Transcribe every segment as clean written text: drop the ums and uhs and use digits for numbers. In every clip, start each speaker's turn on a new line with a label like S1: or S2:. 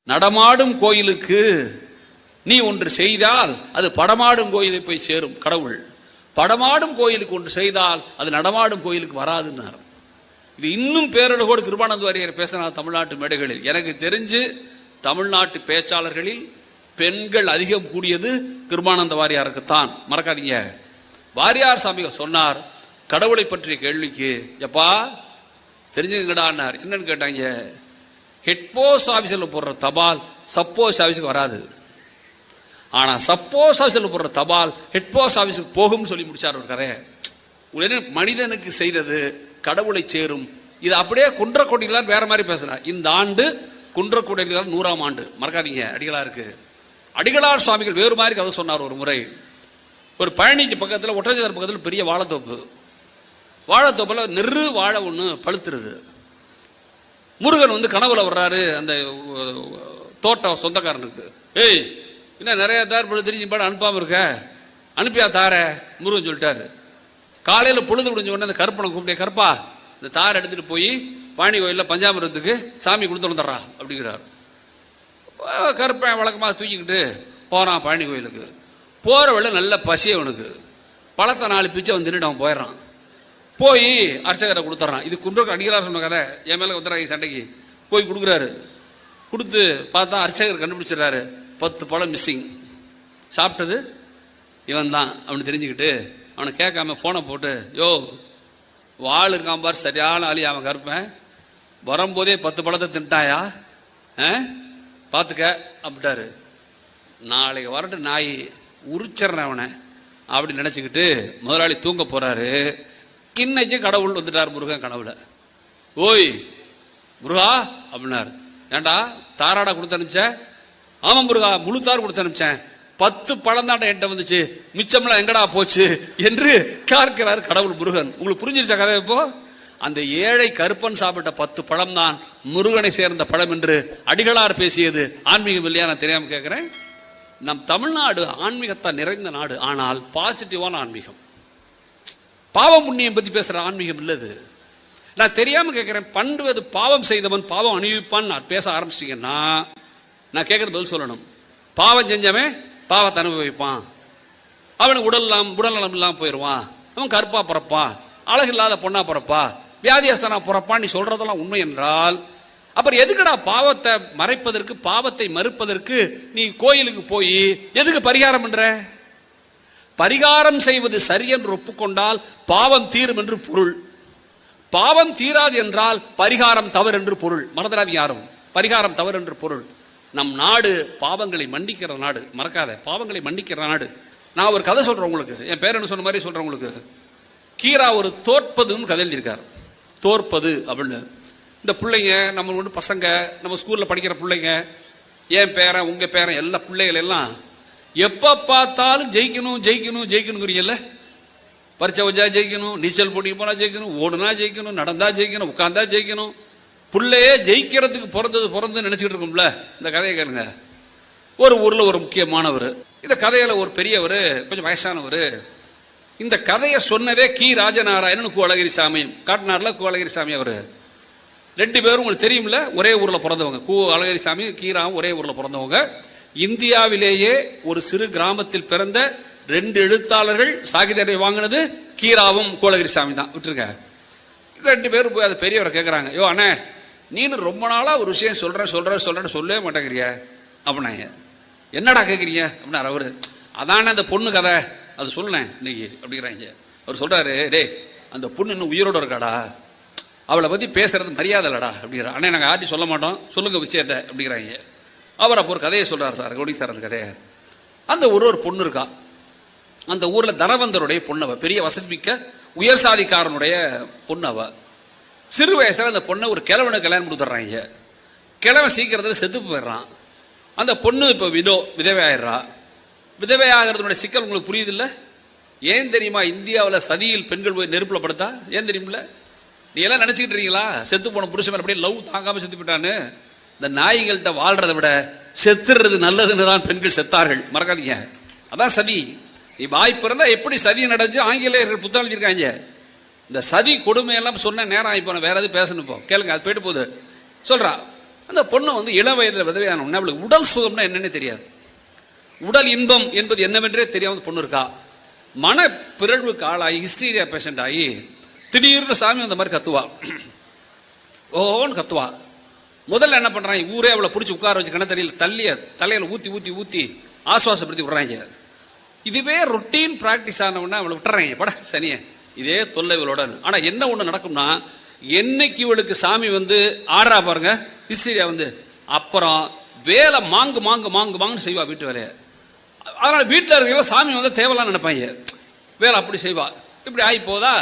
S1: நடமாடும் கோயிலுக்கு நீ ஒன்று செய்தால் அது படமாடும் கோயிலை போய் சேரும் கடவுள். படமாடும் கோயிலுக்கு ஒன்று செய்தால் அது நடமாடும் கோயிலுக்கு வராதுன்னார். இது இன்னும் பேரழகோடு கிருபானந்த வாரியார் பேசினார் தமிழ்நாட்டு மேடைகளில். எனக்கு தெரிஞ்சு தமிழ்நாட்டு பேச்சாளர்களில் பெண்கள் அதிகம் கூடியது கிருபானந்த வாரியாருக்குத்தான். மறக்காதீங்க. வாரியார் சாமிகள் சொன்னார் கடவுளை பற்றிய கேள்விக்கு, எப்பா தெரிஞ்சுங்கடான்னார். என்னன்னு கேட்டாங்க, ஹெட்போஸ்ட் ஆஃபீஸில் போடுற தபால் சப்போஸ் ஆஃபீஸுக்கு வராது, ஆனால் சப்போஸ் ஆஃபீஸில் போடுற தபால் ஹெட்போஸ்ட் ஆஃபீஸுக்கு போகும்னு சொல்லி முடிச்சார் ஒரு கதை. உடனே மனிதனுக்கு செய்தது கடவுளை சேரும். இது அப்படியே குன்றக்கோட்டையிலார் வேற மாதிரி பேசுறார். இந்த ஆண்டு குன்றக்கோட்டையிலார் 100ஆம் ஆண்டு. மறக்காதீங்க, அடிகளாருக்கு. அடிகளார் சுவாமிகள் வேறு மாதிரி கதை சொன்னார். ஒரு முறை ஒரு பழனிக்கு பக்கத்தில் ஒட்டஞ்சார் பக்கத்தில் பெரிய வாழைத்தோப்பு. வாழைத்தோப்பில் நெரு வாழை ஒன்று பழுத்துருது. முருகன் வந்து கனவுல வர்றாரு அந்த தோட்ட சொந்தக்காரனுக்கு. ஏய், இன்னும் நிறைய தார் பழு தெரிஞ்சு பாட அனுப்பாமல் இருக்க, அனுப்பியா தார முருகன் சொல்லிட்டாரு. காலையில் பொழுது முடிஞ்ச உடனே அந்த கருப்பனை கூப்பிட்டே, கருப்பா இந்த தாரை எடுத்துகிட்டு போய் பழனி கோயிலில் பஞ்சாமிரத்துக்கு சாமி கொடுத்து வந்துடுறா அப்படிங்கிறார். கருப்பன் வழக்கமாக தூக்கிக்கிட்டு போகிறான் பழனி கோயிலுக்கு. போகிற வழில நல்ல பசி அவனுக்கு. பழத்தை 4 பிச்சை வந்து நின்றுட்டு அவன் போயிடுறான். போய் அர்ச்சகரை கொடுத்துட்றான். இது குன்ற அடிகளார் சொன்ன கதை. என் மேலே வந்துடுறாங்க சண்டைக்கு. போய் கொடுக்குறாரு. கொடுத்து பார்த்தா அர்ச்சகர் கண்டுபிடிச்சிடுறாரு 10 பழம் மிஸ்ஸிங். சாப்பிட்டது இவன் தான் அவனு தெரிஞ்சுக்கிட்டு அவனை கேட்காம ஃபோனை போட்டு, யோ வாழ் இருக்கான் பார், சரியான ஆளி அவன் கருப்பேன், வரும்போதே 10 பழத்தை தின்ட்டாயா, பார்த்துக்க அப்படின்ட்டாரு. நாளைக்கு வரட்டு நாய் உரிச்சிட்றேன் அவனை அப்படி நினச்சிக்கிட்டு முதலாளி தூங்க போகிறாரு. இன்னைக்கு கடவுள் வந்துட்டார் முருகன் கனவுல. ஓய் முருகா அப்படின்னார். ஏண்டா தாராடா கொடுத்து அனுப்பிச்ச? ஆமாம் முருகா, முழு தார் கொடுத்து அனுப்பிச்சேன். 10 பழம் தாண்டா என்கிட்ட வந்துச்சு, மிச்சம்லாம் எங்கடா போச்சு என்று கேட்கிறார் கடவுள் முருகன். உங்களுக்கு புரிஞ்சிருச்சா கதை? இப்போ அந்த ஏழை கருப்பன் சாப்பிட்ட 10 பழம் தான் முருகனை சேர்ந்த பழம் என்று அடிகளார் பேசியது ஆன்மீகம் இல்லையா? நான் தெரியாமல் கேட்குறேன். நம் தமிழ்நாடு ஆன்மீகத்தால் நிறைந்த நாடு, ஆனால் பாசிட்டிவான ஆன்மீகம். பாவம் புண்ணியம் பற்றி பேசுகிற ஆன்மீகம் இல்லது. நான் தெரியாமல் கேட்குறேன், பண்றது பாவம் செய்தவன் பாவம் அனுபவிப்பான் நான் பேச ஆரம்பிச்சிட்டிங்கன்னா நான் கேட்குறது பதில் சொல்லணும். பாவம் செஞ்சவன் பாவத்தை அனுபவிப்பான். அவனுக்கு உடல்நலம் இல்லாமல் போயிடுவான். அவன் கருப்பாக பிறப்பான், அழகு இல்லாத பொண்ணா பிறப்பா, வியாதியஸ்தனா பிறப்பான். நீ சொல்றதெல்லாம் உண்மை என்றால் அப்புறம் எதுக்குடா பாவத்தை மறைப்பதற்கு, பாவத்தை மறுப்பதற்கு நீ கோயிலுக்கு போய் எதுக்கு பரிகாரம் பண்ற? பரிகாரம் செய்வது சரி என்று ஒப்புக்கொண்டால் பாவம் தீரும் என்று பொருள். பாவம் தீராது என்றால் பரிகாரம் தவறு என்று பொருள். மறந்துடாதீங்க யாரும், பரிகாரம் தவறு என்று பொருள். நம் நாடு பாவங்களை மன்னிக்கிற நாடு. மறக்காத, பாவங்களை மன்னிக்கிற நாடு. நான் ஒரு கதை சொல்றேன் உங்களுக்கு. என் பேரன்னு சொன்ன மாதிரி சொல்றேன் உங்களுக்கு. கீரா ஒரு தோற்பதுன்னு கதை எழுதியிருக்கார். தோற்பது அப்படின்னு. இந்த பிள்ளைங்க நம்ம ஒன்று பசங்க, நம்ம ஸ்கூலில் படிக்கிற பிள்ளைங்க, என் பேரன் உங்கள் பேரன் எல்லா பிள்ளைகள் எல்லாம் எப்போ பார்த்தாலும் ஜெயிக்கணும் ஜெயிக்கணும் ஜெயிக்கணுங்கிறீங்கல்ல. பரீட்சை வச்சா ஜெயிக்கணும், நீச்சல் போட்டிக்கு போனால் ஜெயிக்கணும், ஓடுனா ஜெயிக்கணும், நடந்தா ஜெயிக்கணும், உட்காந்தா ஜெயிக்கணும். பிள்ளையே ஜெயிக்கிறதுக்கு பிறந்தது நினச்சிக்கிட்டு இருக்கோம்ல. இந்த கதையை கேளுங்க. ஒரு ஊரில் ஒரு முக்கியமானவர். இந்த கதையில் ஒரு பெரியவர், கொஞ்சம் வயசானவர். இந்த கதையை சொன்னதே கி ராஜநாராயணன், கு அழகிரி சாமி. காட்டினார்ல கு அழகிரி சாமி. அவர் 2 பேரும் உங்களுக்கு தெரியும்ல, ஒரே ஊரில் பிறந்தவங்க. கு அழகிரி சாமி கீராவும் ஒரே ஊரில் பிறந்தவங்க. இந்தியாவிலேயே ஒரு சிறு கிராமத்தில் பிறந்த 2 எழுத்தாளர்கள் சாகித்ய வாங்கினது கீராவும் கு அழகிரி சாமி தான். விட்டுருங்க. 2 பேரும் போய் அது பெரியவரை கேட்குறாங்க, யோ அண்ணே நீனு ரொம்ப நாளாக ஒரு விஷயம் சொல்கிறேன்னு சொல்லவே மாட்டேங்கிறிய அப்படின்னாங்க. என்னடா கேட்குறீங்க அப்படின்னாரு அவரு. அதானே அந்த பொண்ணு கதை, அது சொன்னேன் இன்னைக்கு அப்படிங்கிறாங்க. அவர் சொல்கிறாரு, டே அந்த பொண்ணு இன்னும் உயிரோடு இருக்காடா, அவளை பற்றி பேசுறது மரியாதை இல்லடா அப்படிங்கிற. அண்ணே நாங்கள் யார்ட்டி சொல்ல மாட்டோம், சொல்லுங்கள் விஷயத்தை அப்படிங்கிறாங்க. அவர் அப்போ ஒரு கதையை சொல்கிறார். சார் கௌடி சார் அந்த கதையை. அந்த ஒரு பொண்ணு இருக்கா. அந்த ஊரில் தனவந்தருடைய பொண்ணு. அவள் பெரிய வசதிமிக்க உயர் சாதிக்காரனுடைய பொண்ணு. அவள் சிறு வயசில் அந்த பொண்ணை ஒரு கிழவனை கல்யாணம் கொடுத்துட்றாங்க. கிழவன் சீக்கிரத்தில் செத்து போயிடுறான். அந்த பொண்ணு இப்போ விதவை ஆயிடுறா. விதவை ஆகிறதுனுடைய சிக்கல் உங்களுக்கு புரியுது இல்லை? ஏன் தெரியுமா? இந்தியாவில் சதியில் பெண்கள் போய் நெருப்பில் படுத்தா ஏன் தெரியுமில்ல? நீ எல்லாம் நினச்சிக்கிட்டு இருக்கீங்களா செத்து போன புருஷன் அப்படியே லவ் தாங்காமல் செத்து போயிட்டான்னு? இந்த நாய்கள்கிட்ட வாழ்றதை விட செத்துறது நல்லதுன்னு தான் பெண்கள் செத்தார்கள். மறக்காதீங்க, அதான் சதி. நீ வாய் பிறந்தா எப்படி சதி நடந்து ஆங்கிலேயர்கள் புத்தகம் எழுதியிருக்காங்க. இந்த சதி கொடுமையெல்லாம் சொன்ன நேரம் ஆகி போன, வேற எது பேசணும் இப்போ கேளுங்க, அது போயிட்டு போகுது. சொல்கிறா அந்த பொண்ணு வந்து இளம் வயதில் விதவையான உடனே அவளுக்கு உடல் சுகம்னா என்னன்னே தெரியாது, உடல் இன்பம் என்பது என்னவென்றே தெரியாமல் பொண்ணு இருக்கா. மன பிறழ்வுக்கு ஆளாகி ஹிஸ்டீரியா பேஷண்ட் ஆகி திடீர்னு சாமி அந்த மாதிரி கத்துவா, ஓன்னு கத்துவா. முதல்ல என்ன பண்ணுறாங்க, ஊரே அவளை பிடிச்சி உட்கார வச்சு கிணத்தடியில் தலையில் ஊற்றி ஊற்றி ஊற்றி ஆசுவாசப்படுத்தி விட்றாங்க. இதுவே ரொட்டீன் ப்ராக்டிஸ் ஆனவுடனே அவளை விட்டுறாங்க, பட சனியே இதே தொல்லை இவளோட. ஆனால் என்ன ஒன்று நடக்கும்னா, என்னைக்கு இவளுக்கு சாமி வந்து ஆடுறா பாருங்க ஹிஸ்டீரியா வந்து, அப்புறம் வேலை மாங்கு மாங்கு மாங்கு மாங்குன்னு செய்வா வீட்டு வேலையை. அதனால் வீட்டில் இருக்கிறவங்க சாமி வந்து தேவைலாம் நினைப்பாங்க, வேலை அப்படி செய்வா. இப்படி ஆகி போதா,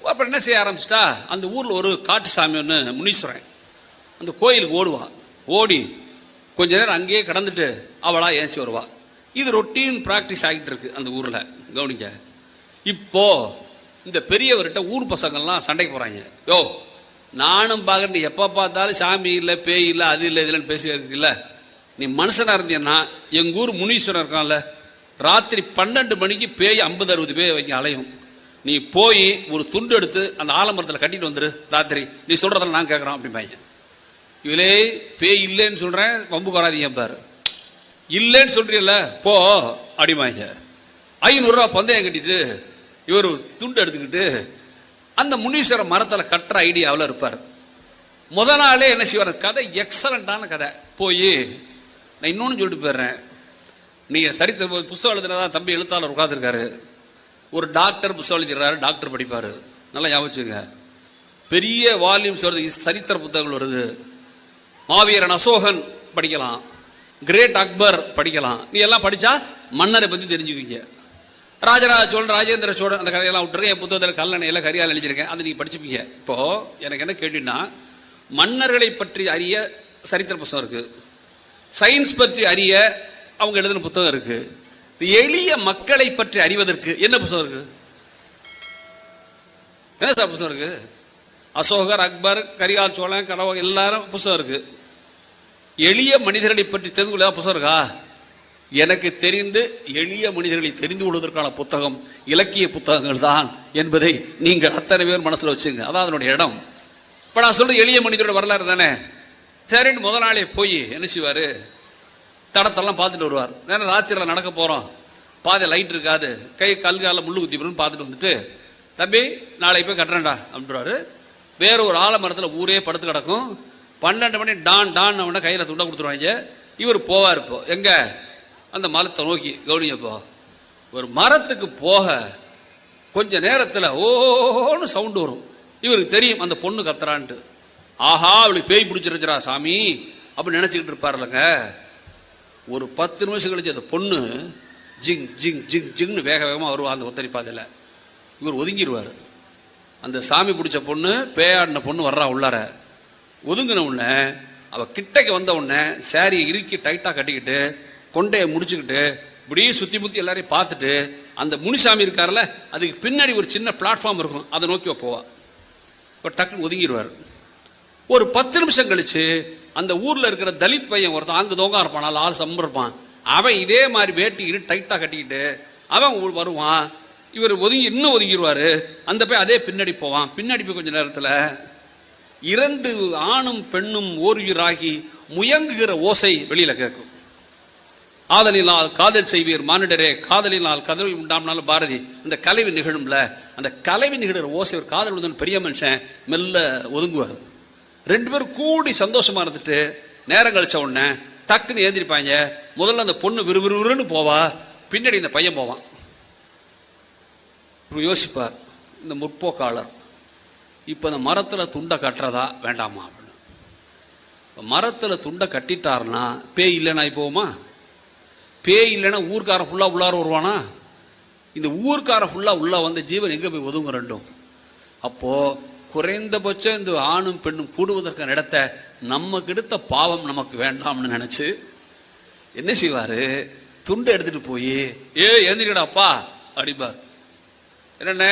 S1: அப்புறம் என்ன செய்ய ஆரம்பிச்சிட்டா, அந்த ஊரில் ஒரு காட்டு சாமி ஒன்று முனீஸ்வரன், அந்த கோயிலுக்கு ஓடுவா. ஓடி கொஞ்ச நேரம் அங்கேயே கடந்துட்டு அவளாக ஏஞ்சி வருவா. இது ரொட்டீன் ப்ராக்டிஸ் ஆகிட்டு இருக்கு அந்த ஊரில். கவனிக்க, இப்போ இந்த பெரியவர்கிட்ட ஊர் பசங்கள்லாம் சண்டைக்கு போகிறாங்க. யோ நானும் பார்க்குறேன், எப்போ பார்த்தாலும் சாமி இல்லை பேய் இல்லை அது இல்லை இதுலன்னு பேசி இருக்குல்ல, நீ மனுஷனாக இருந்தீன்னா எங்கள் ஊர் முனீஸ்வரன் இருக்கான்ல, ராத்திரி 12 மணிக்கு பேய் 50-60 பேய் வைக்க அலையும், நீ போய் ஒரு துண்டு எடுத்து அந்த ஆலமரத்தில் கட்டிட்டு வந்துரு ராத்திரி, நீ சொல்கிறதெல்லாம் நான் கேட்குறோம் அப்படிம்பாங்க. இவளே பேய் இல்லைன்னு சொல்கிறேன், வம்பு வராதீங்க பாரு, இல்லைன்னு சொல்கிறீல்ல போ அப்படிம்பாங்க. 500 ரூபா பந்தயம் கட்டிட்டு இவர் துண்டு எடுத்துக்கிட்டு அந்த முனீஸ்வர மரத்தில் கட்டுற ஐடியாவில் இருப்பார். முத நாளே என்ன செய்வார், கதை எக்ஸலண்ட்டான கதை. போய் நான் இன்னொன்று சொல்லிட்டு போயிடுறேன், நீங்கள் சரித்திர புத்தகம் எழுதுனதான் தம்பி எழுத்தாளர் உட்காந்துருக்காரு, ஒரு டாக்டர் புத்தகம் எழுதிடுறாரு, டாக்டர் படிப்பார். நல்லா ஞாபகம், பெரிய வால்யூம்ஸ் வருது, சரித்திர புத்தகங்கள் வருது. மாவீரன் அசோகன் படிக்கலாம், கிரேட் அக்பர் படிக்கலாம். நீ எல்லாம் படித்தா மன்னரை பற்றி தெரிஞ்சுக்குவீங்க. ராஜராஜ சோழன், ராஜேந்திர சோழன் அந்த கதையெல்லாம் விட்டுருங்க. என் புத்தகத்தில் கல்லணையில் கரியால் எழுதியிருக்கேன், அதை நீங்கள் படிச்சுப்பீங்க. இப்போது எனக்கு என்ன கேட்டீங்கன்னா, மன்னர்களை பற்றி அறிய சரித்திர புத்தகம் இருக்குது, சயின்ஸ் பற்றி அறிய அவங்க எழுதின புத்தகம் இருக்குது. எளிய மக்களை பற்றி அறிவதற்கு என்ன புத்தகம் இருக்குது? என்ன சார் புத்தகம் இருக்குது? அசோகர், அக்பர், கரிகால் சோழன், கனவ எல்லாரும் புத்தகம் இருக்குது. எளிய மனிதர்களை பற்றி தெரிந்து கொள்ள புத்தகம் இருக்கா? எனக்கு தெரிந்து எளிய மனிதர்களை தெரிந்து கொள்வதற்கான புத்தகம் இலக்கிய புத்தகங்கள் தான் என்பதை நீங்கள் அத்தனை பேர் மனசில் வச்சுங்க. அதான் அதனுடைய இடம். இப்போ நான் சொல்கிறது எளிய மனிதரோட வரலாறு தானே. சரின்னு முதல் நாளே போய் என்ன செய்வார், தடத்தெல்லாம் பார்த்துட்டு வருவார். ஏன்னா ராத்திரியில் நடக்க போகிறோம், பாதை லைட் இருக்காது, கை கல்காலில் முள்ளு குத்தி போடுன்னு பார்த்துட்டு வந்துட்டு, தம்பி நாளை போய் கட்டுறேன்டா அப்படின்றாரு. வேறு ஒரு ஆலமரத்தில் ஊரே படுத்து கிடக்கும். 12 மணி டான் டான் அவனை கையில் துண்டை கொடுத்துருவாங்க. இவர் போவார். இப்போ எங்கே, அந்த மரத்தை நோக்கி. கவனிங்கப்போ, ஒரு மரத்துக்கு போக கொஞ்ச நேரத்தில் ஓன்னு சவுண்டு வரும். இவருக்கு தெரியும் அந்த பொண்ணு கத்துறான்ட்டு. ஆஹா அவளுக்கு பேய் பிடிச்சிருச்சுரா சாமி அப்படின்னு நினச்சிக்கிட்டு இருப்பார்லங்க. ஒரு 10 நிமிஷம் கழிச்சு அந்த பொண்ணு ஜிங் ஜிங் ஜிங் ஜிங்னு வேக வேகமாக வருவா அந்த ஒத்தடி பாதையில். இவர் ஒதுங்கிடுவார். அந்த சாமி பிடிச்ச பொண்ணு, பேயாடின பொண்ணு வர்றா உள்ளார. ஒதுங்கின உடனே அவள் கிட்டக்கு வந்த உடனே சாரியை இறுக்கி டைட்டாக கட்டிக்கிட்டு கொண்டையை முடிச்சுக்கிட்டு இப்படியே சுற்றி முற்றி எல்லாரையும் பார்த்துட்டு, அந்த முனிசாமி இருக்கார்ல அதுக்கு பின்னாடி ஒரு சின்ன பிளாட்ஃபார்ம் இருக்கும், அதை நோக்கி போவா. இப்போ டக்குன்னு ஒதுங்கிடுவார். ஒரு 10 நிமிஷம் கழிச்சு அந்த ஊரில் இருக்கிற தலித் பையன் ஒருத்தன் அங்கு தோங்க இருப்பான், நாலு ஆள் சம்பிருப்பான். அவன் இதே மாதிரி வேட்டிக்கிட்டு டைட்டாக கட்டிக்கிட்டு அவன் வருவான். இவர் இன்னும் ஒதுங்கிடுவார். அந்த போய் அதே பின்னாடி போவான். பின்னாடி போய் கொஞ்சம் நேரத்தில் 2 ஆணும் பெண்ணும் ஓருயிராகி முயங்குகிற ஓசை வெளியில் கேட்கும். ஆதலினால் காதல் செய்வீர் மானிடரே, காதலினால் கதவி உண்டாம்னாலும் பாரதி. அந்த கலைவி நிகழும்ல, அந்த கலைவி நிகழ்கிற ஓசை ஒரு காதல் உள்ள பெரிய மனுஷன் மெல்ல ஒதுங்குவார். 2 பேரும் கூடி சந்தோஷமா இருந்துட்டு நேரம் கழிச்ச உடனே டக்குன்னு ஏந்திருப்பாங்க. முதல்ல அந்த பொண்ணு விறுவிறுன்னு போவா, பின்னாடி இந்த பையன் போவான். யோசிப்பார் இந்த முற்போக்காளர், இப்போ இந்த மரத்தில் துண்டை கட்டுறதா வேண்டாமா அப்படின்னு. மரத்தில் துண்டை கட்டிட்டாருன்னா பேய் இல்லைன்னா போவோமா? பேய் இல்லைன்னா ஊர்க்காரன் ஃபுல்லாக உள்ளார வருவானா? இந்த ஊர்க்காரன் ஃபுல்லாக உள்ளே வந்த ஜீவன் எங்கே போய் ஒதுங்க ரெண்டும்? அப்போது குறைந்தபட்சம் இந்த ஆணும் பெண்ணும் கூடுவதற்கான இடத்த நம்ம கெடுத்த பாவம் நமக்கு வேண்டாம்னு நினச்சி என்ன செய்வார், துண்டை எடுத்துகிட்டு போய் எழுந்திரிக்கடாப்பா அப்படிப்பார். என்னென்ன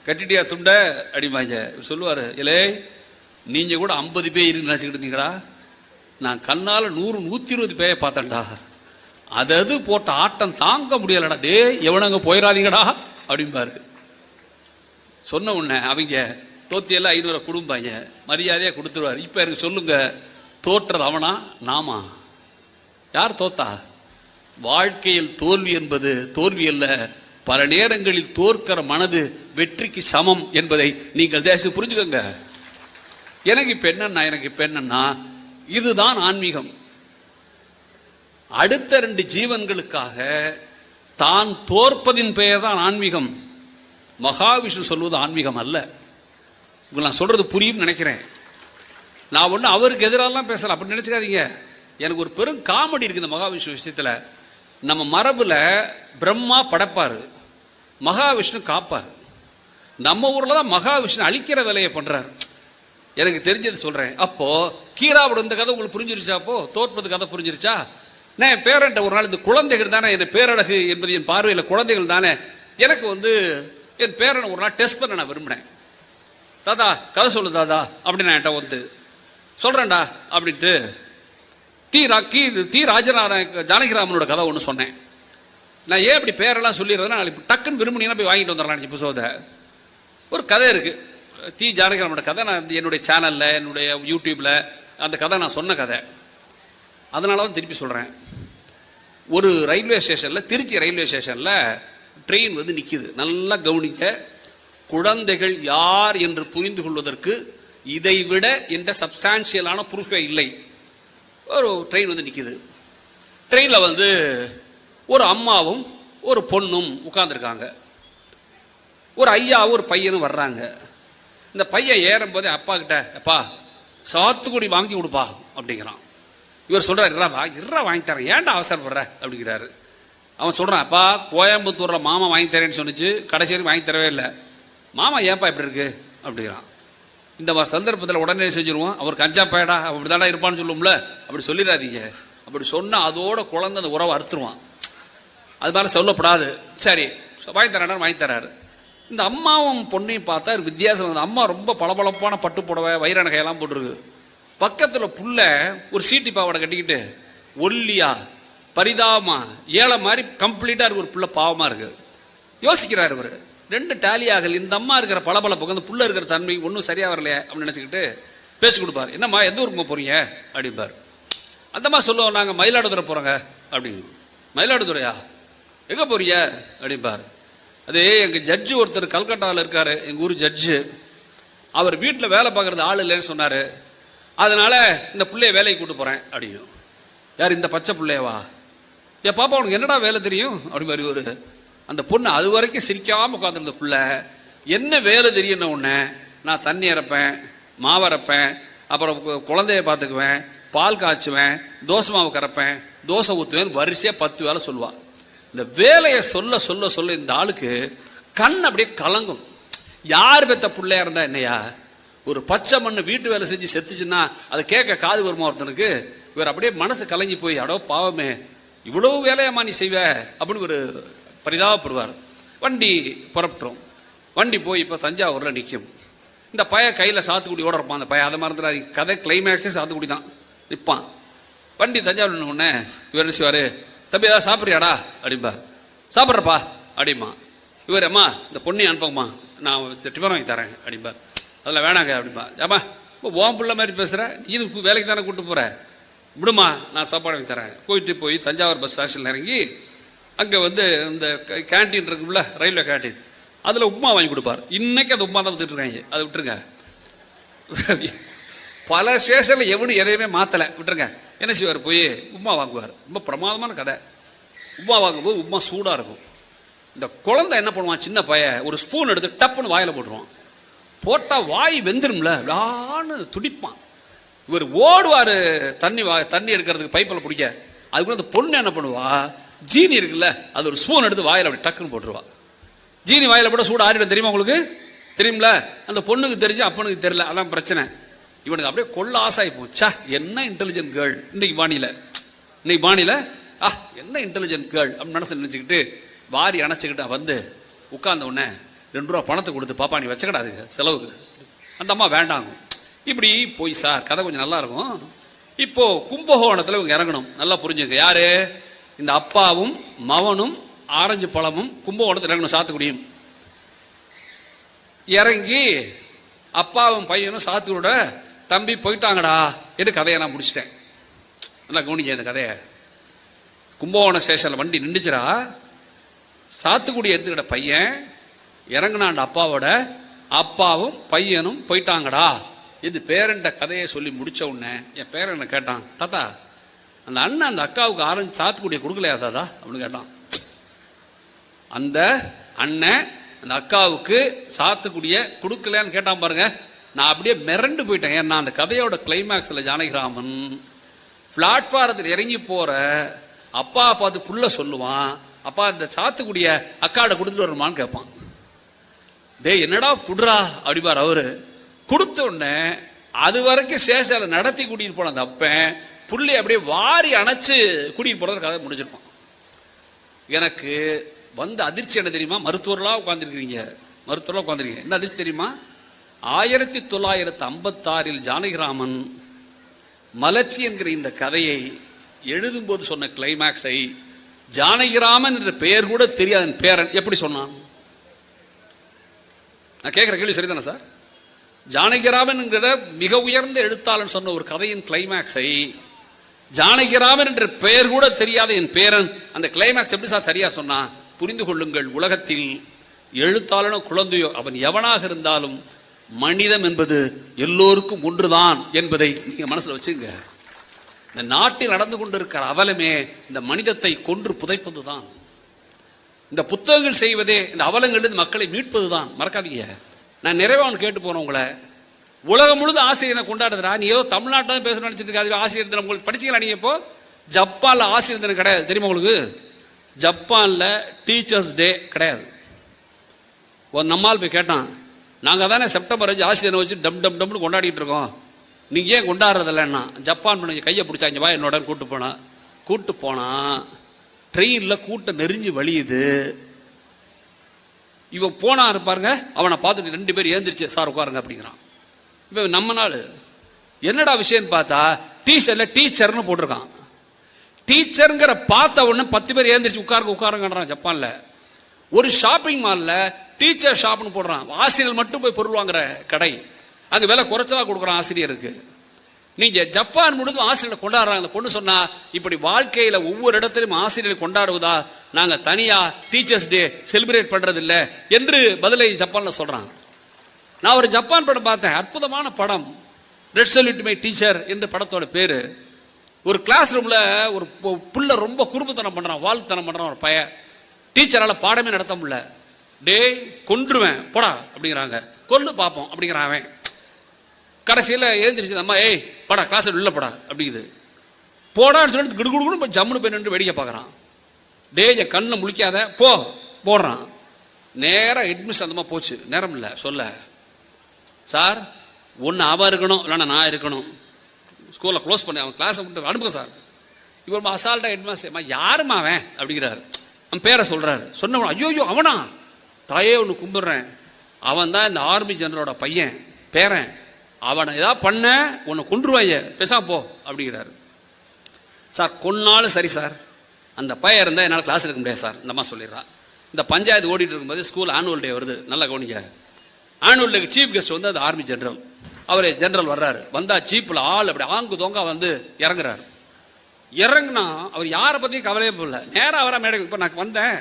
S1: கட்டிட்டியா துண்டை அப்படிமாங்க. சொல்லுவார், இலே நீங்கள் கூட 50 பேய் இருக்குன்னு நினச்சிக்கிட்டு இருந்தீங்கடா, நான் கண்ணால் 100 120 பேயை பார்த்தேன்டா, அது போட்ட ஆட்டம் தாங்க முடியலடா, டே எவனங்க போயிடாதீங்கடா அப்படிம்பாரு. சொன்ன உடனே அவங்க தோத்தியெல்லாம் 500 கொடுப்பாங்க, மரியாதையாக கொடுத்துருவார். இப்போ எனக்கு சொல்லுங்க, தோற்றது அவனா நாமா? யார் தோத்தா? வாழ்க்கையில் தோல்வி என்பது தோல்வி அல்ல, பல நேரங்களில் தோற்கிற மனது வெற்றிக்கு சமம் என்பதை நீங்கள் தேசம் புரிஞ்சுக்கோங்க. எனக்கு இப்ப என்னன்னா இதுதான் ஆன்மீகம். அடுத்த 2 ஜீவன்களுக்காக தான் தோற்பதின் பெயர் தான் ஆன்மீகம். மகாவிஷ்ணு சொல்வது ஆன்மீகம் அல்ல. நான் சொல்றது புரியும் நினைக்கிறேன். நான் ஒன்றும் அவருக்கு எதிராலாம் பேசலாம், அப்படி நினைச்சுக்காதீங்க. எனக்கு ஒரு பெரும் காமெடி இருக்குது இந்த மகாவிஷ்ணு விஷயத்தில். நம்ம மரபில் பிரம்மா படைப்பார், மகாவிஷ்ணு காப்பார். நம்ம ஊரில் தான் மகாவிஷ்ணு அழிக்கிற வேலையை பண்ணுறார். எனக்கு தெரிஞ்சது சொல்கிறேன். அப்போது கீராவோட இந்த கதை உங்களுக்கு புரிஞ்சிருச்சா? அப்போது தோற்பது கதை புரிஞ்சிருச்சா? நான் என் பேரன்ட்ட ஒரு நாள் இந்த குழந்தைகள் தானே என் பேரழகு என்பது என் பார்வையில் குழந்தைகள் தானே, எனக்கு என் பேரனை ஒரு நாள் டெஸ்ட் பண்ண நான் விரும்பினேன். தாதா கதை சொல்லு தாதா அப்படின்னு நான் என்கிட்ட சொல்கிறேன்டா அப்படின்ட்டு தி ராஜநாராயண ஜானகிராமனோட கதை ஒன்று சொன்னேன். நான் ஏன் இப்படி பேரெல்லாம் சொல்லிடுறதுன்னா, நாளைக்கு டக்குன்னு விரும்பினீங்கன்னா போய் வாங்கிட்டு வந்துடலாம். இப்போ சோத ஒரு கதை இருக்குது, தி ஜானகிராமனோட கதை. நான் என்னுடைய சேனலில் என்னுடைய யூடியூப்பில் அந்த கதை நான் சொன்ன கதை. அதனால தான் திருப்பி சொல்கிறேன். ஒரு ரயில்வே ஸ்டேஷனில், திருச்சி ரயில்வே ஸ்டேஷனில் ட்ரெயின் நிற்கிது. நல்லா கவனிக்க, குழந்தைகள் யார் என்று புரிந்து கொள்வதற்கு இதைவிட எந்த சப்ஸ்டான்சியலான ப்ரூஃபே இல்லை. ஒரு ட்ரெயின் நிற்கிது. ட்ரெயினில் ஒரு அம்மாவும் ஒரு பொண்ணும் உட்காந்துருக்காங்க. ஒரு ஐயாவும் ஒரு பையனும் வர்றாங்க. இந்த பையன் ஏறும்போதே அப்பா கிட்ட, அப்பா சாத்துக்குடி வாங்கி கொடுப்பா அப்படிங்கிறான். இவர் சொல்கிறார், இருறா வாங்கி தரேன், ஏன்டா அவசரப்படுற அப்படிங்கிறாரு. அவன் சொல்கிறான், அப்பா கோயம்புத்தூரில் மாமா வாங்கி தரேன்னு சொன்னிச்சு, கடைசி வரைக்கும் வாங்கி தரவே இல்லை. மாமா ஏன்ப்பா இப்படி இருக்கு அப்படிங்கிறான். இந்த மாதிரி சந்தர்ப்பத்தில் உடனே செஞ்சுருவோம், அவர் கஞ்சா பயடா அப்படி தானே இருப்பான்னு சொல்லுவோம்ல, அப்படி சொல்லிடாதீங்க. அப்படி சொன்னால் அதோட குழந்தை அந்த உறவை அறுத்துருவான். அது மாதிரி சொல்லப்படாது. சரி வாங்கி தராரு, வாங்கி தராரு. இந்த அம்மாவும் பொண்ணையும் பார்த்தா வித்தியாசம். அந்த அம்மா ரொம்ப பளபளப்பான பட்டு புடவை, வைர நகையெல்லாம் போட்டிருக்கு. பக்கத்தில் புள்ள ஒரு சீட்டி பாவாடை கட்டிக்கிட்டு ஒல்லியா பரிதாபமா ஏழை மாதிரி கம்ப்ளீட்டாக இருக்கு. ஒரு புள்ள பாவமாக இருக்குது. யோசிக்கிறார் இவர், 2 டேலி ஆகல. இந்த அம்மா இருக்கிற பளபளப்புக்கு அந்த புள்ள இருக்கிற தன்மை ஒன்றும் சரியாக வரலையே அப்படின்னு நினச்சிக்கிட்டு பேச்சு கொடுப்பார். என்னம்மா எந்த ஊருக்கு போகிறீங்க அப்படிம்பார். அந்தம்மா சொல்லுவோம், நாங்கள் மயிலாடுதுறை போகிறோங்க அப்படிங்க. மயிலாடுதுறையா, எங்கே போறீங்க அப்படிம்பார். அது எங்கள் ஜட்ஜு ஒருத்தர் கல்கட்டாவில் இருக்கார், எங்கள் ஊர் ஜட்ஜு. அவர் வீட்டில் வேலை பார்க்குறது ஆள் இல்லைன்னு சொன்னார். அதனால் இந்த பிள்ளைய வேலைக்கு கூப்பிட்டு போகிறேன் அப்படியும். யார் இந்த பச்சை பிள்ளையவா? ஏன் பாப்பா உனக்கு என்னடா வேலை தெரியும் அப்படி மாதிரி ஒரு அந்த பொண்ணு அது வரைக்கும் சிரிக்காமல் உட்காந்துருந்த பிள்ளை என்ன வேலை தெரியும்ன உடனே, நான் தண்ணி இறப்பேன், மாவு அரைப்பேன், அப்புறம் குழந்தைய பார்த்துக்குவேன், பால் காய்ச்சுவேன், தோசை மாவு கரைப்பேன், தோசை ஊற்றுவேன், வரிசையாக 10 வேலை சொல்லுவாள். இந்த வேலையை சொல்ல சொல்ல சொல்ல இந்த ஆளுக்கு கண் அப்படியே கலங்கும். யார் பெற்ற பிள்ளையா இருந்தா என்னையா, ஒரு பச்சை மண்ணு வீட்டு வேலை செஞ்சு செத்துச்சுன்னா அதை கேட்க காது வருமா ஒருத்தனுக்கு? இவர் அப்படியே மனசு கலங்கி போய், அடோ பாவமே இவ்வளவு வேலையாமா நீ செய்வ அப்படின்னு ஒரு பரிதாபப்படுவார். வண்டி புறப்பட்டுரும். வண்டி போய் இப்போ தஞ்சாவூரில் நிற்கும். இந்த பையன் கையில் சாத்துக்குடியோட இருப்பான். அந்த பையன் அதை மறந்துடாது, கதை கிளைமேக்ஸே சாத்துக்குடி தான். நிற்பான். வண்டி தஞ்சாவூர் உடனே இவர் என்ன செய்வார், தம்பி ஏதாவது சாப்பிட்றியாடா அப்படிம்பார். சாப்பிட்றப்பா அப்படிமா. இவர் அம்மா இந்த பொண்ணை அனுப்பங்கம்மா, நான் டிஃபன் வாங்கி தரேன் அப்படிம்பார். அதில் வேணாங்க அப்படிம்பா. ஏம்மா இப்போ ஓம் பிள்ளை மாதிரி பேசுகிற, நீ வேலைக்கு தானே கூப்பிட்டு போகிற, விடுமா நான் சாப்பாடு வாங்கி தரேன். போய் தஞ்சாவூர் பஸ் ஸ்டேஷனில் இறங்கி அங்கே இந்த கேன்டீன் இருக்குல்ல, ரயில்வே கேன்டீன், அதில் உப்புமா வாங்கி கொடுப்பார். இன்றைக்கி அந்த உப்புமா தான் விட்டுருக்காங்க, அதை விட்டுருங்க. பல ஸ்டேஷனில் எவனும் எதையுமே மாற்றலை, விட்டுருங்க. என்ன செய்வார், போய் உப்புமா வாங்குவார். ரொம்ப பிரமாதமான கதை. உப்புமா வாங்கும்போது உப்புமா சூடாக இருக்கும். இந்த குழந்தை என்ன பண்ணுவான், சின்ன பையன் ஒரு ஸ்பூன் எடுத்து டப்புன்னு வாயில் போட்டுருவான். போட்டால் வாய் வெந்துரும்ல, விளான்னு துடிப்பான். இவர் ஓடுவார் தண்ணி எடுக்கிறதுக்கு பைப்பில் பிடிக்க. அதுக்குள்ள அந்த பொண்ணு என்ன பண்ணுவா, ஜீனி இருக்குல்ல, அது ஒரு ஸ்பூன் எடுத்து வாயில் அப்படி டக்குன்னு போட்டுருவா. ஜீனி வாயில் போட சூடு ஆறிடும், தெரியுமா உங்களுக்கு? தெரியும்ல. அந்த பொண்ணுக்கு தெரிஞ்சு அப்பனுக்கு தெரியல, அதான் பிரச்சனை. இவனுக்கு அப்படியே கொள்ள ஆசாய் போச்சா, என்ன இன்டெலிஜென்ட் கேர்ள் இன்னைக்கு பாணியில் என்ன இன்டெலிஜென்ட் கேர்ள் அப்படின்னு நினச்சிக்கிட்டு வாரி அணைச்சிக்கிட்டு உட்கார்ந்த உடனே 2 ரூபா பணத்தை கொடுத்து, பாப்பா நீ வச்சுக்கடாது செலவுக்கு. அந்த அம்மா வேண்டாங்க. இப்படி போய் சார் கதை கொஞ்சம் நல்லா இருக்கும். இப்போ கும்பகோணத்தில் இவங்க இறங்கணும். நல்லா புரிஞ்சுங்க, யாரு இந்த அப்பாவும் மவனும் ஆரஞ்சு பழமும் கும்பகோணத்தில் இறங்கணும். சாத்துக்குடியும் இறங்கி அப்பாவும் பையனும் சாத்துக்குடியோட தம்பி போயிட்டாங்கடா என்று கதையை நான் முடிச்சிட்டேன். நல்லா கவனிங்க இந்த கதையை. கும்பகோணம் ஸ்டேஷனில் வண்டி நின்றுச்சுரா, சாத்துக்குடி எடுத்துக்கிட்ட பையன் இறங்குனாண்ட அப்பாவோட, அப்பாவும் பையனும் போயிட்டாங்கடா இது பேரண்ட கதையை சொல்லி முடித்த உடனே என் பேரனை கேட்டான், தாத்தா அந்த அண்ணன் அந்த அக்காவுக்கு ஆரஞ்சு சாத்துக்குடியை கொடுக்கலையா தாத்தா அப்படின்னு கேட்டான். அந்த அண்ணன் அந்த அக்காவுக்கு சாத்துக்குடியை கொடுக்கலையான்னு கேட்டான் பாருங்க. நான் அப்படியே மிரண்டு போயிட்டேன். ஏன்னா அந்த கதையோட கிளைமேக்ஸில் ஜானகிராமன் பிளாட்ஃபாரத்தில் இறங்கி போகிற அப்பா பார்த்து புள்ள சொல்லுவான், அப்பா இந்த சாத்துக்குடியை அக்காட கொடுத்துட்டு வருமான்னு கேட்பான். டேய் என்னடா குடுறா அப்படிப்பார் அவரு. கொடுத்த உடனே அது வரைக்கும் சேஷால நடத்தி கூட்டிகிட்டு போன அந்த அப்பன் புள்ளி அப்படியே வாரி அணைச்சு கூட்டிகிட்டு போனது கதை முடிச்சிருப்பான். எனக்கு வந்து அதிர்ச்சி என்ன தெரியுமா? மருத்துவர்களாக உட்காந்துருக்கிறீங்க, மருத்துவர்களாக உட்காந்துருக்கீங்க. என்ன அதிர்ச்சி தெரியுமா? 1956 ஜானகிராமன் மலர்ச்சி என்கிற இந்த கதையை எழுதும்போது சொன்ன கிளைமேக்ஸை ஜானகிராமன் என்ற பெயர் கூட தெரியாத பேரன் எப்படி சொன்னான்? நான் கேட்குற கேள்வி சரிதானே சார்? ஜானகிராமன் என்கிற மிக உயர்ந்த எழுத்தாளன் சொன்ன ஒரு கதையின் கிளைமேக்ஸை ஜானகிராமன் என்ற பெயர் கூட தெரியாத என் பேரன் அந்த கிளைமேக்ஸ் எப்படி சார் சரியா சொன்னா? புரிந்து கொள்ளுங்கள், உலகத்தில் எழுத்தாளனோ குழந்தையோ அவன் எவனாக இருந்தாலும் மனிதம் என்பது எல்லோருக்கும் ஒன்றுதான் என்பதை நீங்க மனசுல வச்சுங்க. இந்த நாட்டில் நடந்து கொண்டிருக்கிற அவலமே இந்த மனிதத்தை கொன்று புதைப்பது தான். இந்த புத்தகங்கள் செய்வதே இந்த அவலங்களிலிருந்து மக்களை மீட்பது தான். மறக்காதீங்க. நான் நிறைவான் கேட்டு போனேன் உங்களை, உலகம் முழுது ஆசிரியரை கொண்டாடுறா, நீ ஏதோ தமிழ்நாட்டில் தான் பேசணும்னு நினச்சிட்டு இருக்காது. ஆசிரியர் தினம் உங்களுக்கு படிச்சிங்களா? நீங்கள் இப்போ ஜப்பானில் ஆசிரியர் தினம் கிடையாது தெரியுமா உங்களுக்கு? ஜப்பானில் டீச்சர்ஸ் டே கிடையாது. ஒரு நம்மால் போய் கேட்டான், நாங்கள் தானே செப்டம்பர் 5 ஆசிரியரை வச்சு டம் டம் டம்னு கொண்டாடிட்டு இருக்கோம், நீங்கள் ஏன் கொண்டாடுறதில்லன்னா? ஜப்பான் பண்ண கையை பிடிச்சாங்க, வா என்னோட கூப்பிட்டு போனான். ட்ரெயினில் கூட்டம் நெறிஞ்சு வழியுது. இவன் போனா இருப்பாருங்க, அவனை பார்த்துட்டு 2 பேர் ஏந்திரிச்சு சார் உட்காருங்க அப்படிங்கிறான். இப்போ நம்ம நாள் என்னடா விஷயம்னு பார்த்தா டீஷர்ட்டில் டீச்சர்னு போட்டிருக்கான். டீச்சருங்கிற பார்த்த உடனே 10 பேர் ஏந்திரிச்சு உட்காருங்கன்றான் ஜப்பானில். ஒரு ஷாப்பிங் மாலில் டீச்சர் ஷாப்னு போடுறான். ஆசிரியர் மட்டும் போய் பொருள் வாங்குற கடை, அங்கே விலை குறைச்சலா கொடுக்குறான் ஆசிரியருக்கு. நீங்க ஜப்பான் முழுதும் ஆசிரியரை கொண்டாடுறாங்க. அந்த பொண்ணு சொன்னா, இப்படி வாழ்க்கையில ஒவ்வொரு இடத்திலும் ஆசிரியரை கொண்டாடுவதா நாங்க தனியா டீச்சர்ஸ் டே செலிப்ரேட் பண்றது இல்லை என்று பதிலை ஜப்பான்ல சொல்றான். நான் ஒரு ஜப்பான் படம் பார்த்தேன், அற்புதமான படம், ரெட் சல்யூட் மை டீச்சர் என்ற படத்தோட பேரு. ஒரு கிளாஸ் ரூம்ல ஒரு புள்ள ரொம்ப குறும்புத்தனம் பண்றான், வாழ்த்தனம் பண்றான். ஒரு பையன் டீச்சரால பாடமே நடத்த முடியல. டே கொன்றுவேன் போடா அப்படிங்கிறாங்க. கொல்லு பார்ப்போம் அப்படிங்கிறான் அவன். கடைசியில் எழுந்திரிச்சு அம்மா ஏய் படா கிளாஸ் உள்ள படா அப்படிங்குது. போடான்னு சொல்லிட்டு கிடுகுடுன்னு இப்போ ஜம்முன்னு போய் நின்று வேடிக்கை பார்க்குறான். டே என் கண்ணை முழிக்காத போடுறான். நேராக ஹெட்மிஸ் அந்தமாக போச்சு, நேரம் இல்லை சொல்ல. சார் ஒன்று அவன் இருக்கணும் இல்லைன்னா நான் இருக்கணும், ஸ்கூலில் க்ளோஸ் பண்ணி அவன் கிளாஸை விட்டு அனுப்புங்க சார். இப்போ ரொம்ப அசால்ட்டாக ஹெட்மாஸ்டர் யாருமா அவன் அப்படிங்கிறாரு. அவன் பேரை சொல்கிறாரு. சொன்ன ஐயோ அவனா? தாயே ஒன்று கும்பிடுறேன், அவன் தான் இந்த ஆர்மி ஜெனரலோட பையன் பேரன், அவனை ஏதாவது பண்ண உன்னை கொன்றுவாங்க பேசாம போ அப்படிங்கிறாரு. சார் கொன்னாலும் சரி சார், அந்த பையன் இருந்தால் என்னால் கிளாஸ் எடுக்க முடியாது சார் இந்த மாதிரி சொல்லிடுறான். இந்த பஞ்சாயத்து ஓடிட்டு இருக்கும்போது ஸ்கூல் ஆனுவல் டே வருது. நல்லா கவனிங்க. ஆனுவல் டேக்கு சீஃப் கெஸ்ட் வந்து அந்த ஆர்மி ஜெனரல். அவர் ஜெனரல் வர்றாரு. வந்தால் ஜீப்பில் ஆள் அப்படி ஆங்கு தொங்க வந்து இறங்குறாரு. இறங்குனா அவர் யாரை பற்றியும் கவலையே போடல, நேராக அவராக மேடைக்கு. இப்போ நான் வந்தேன்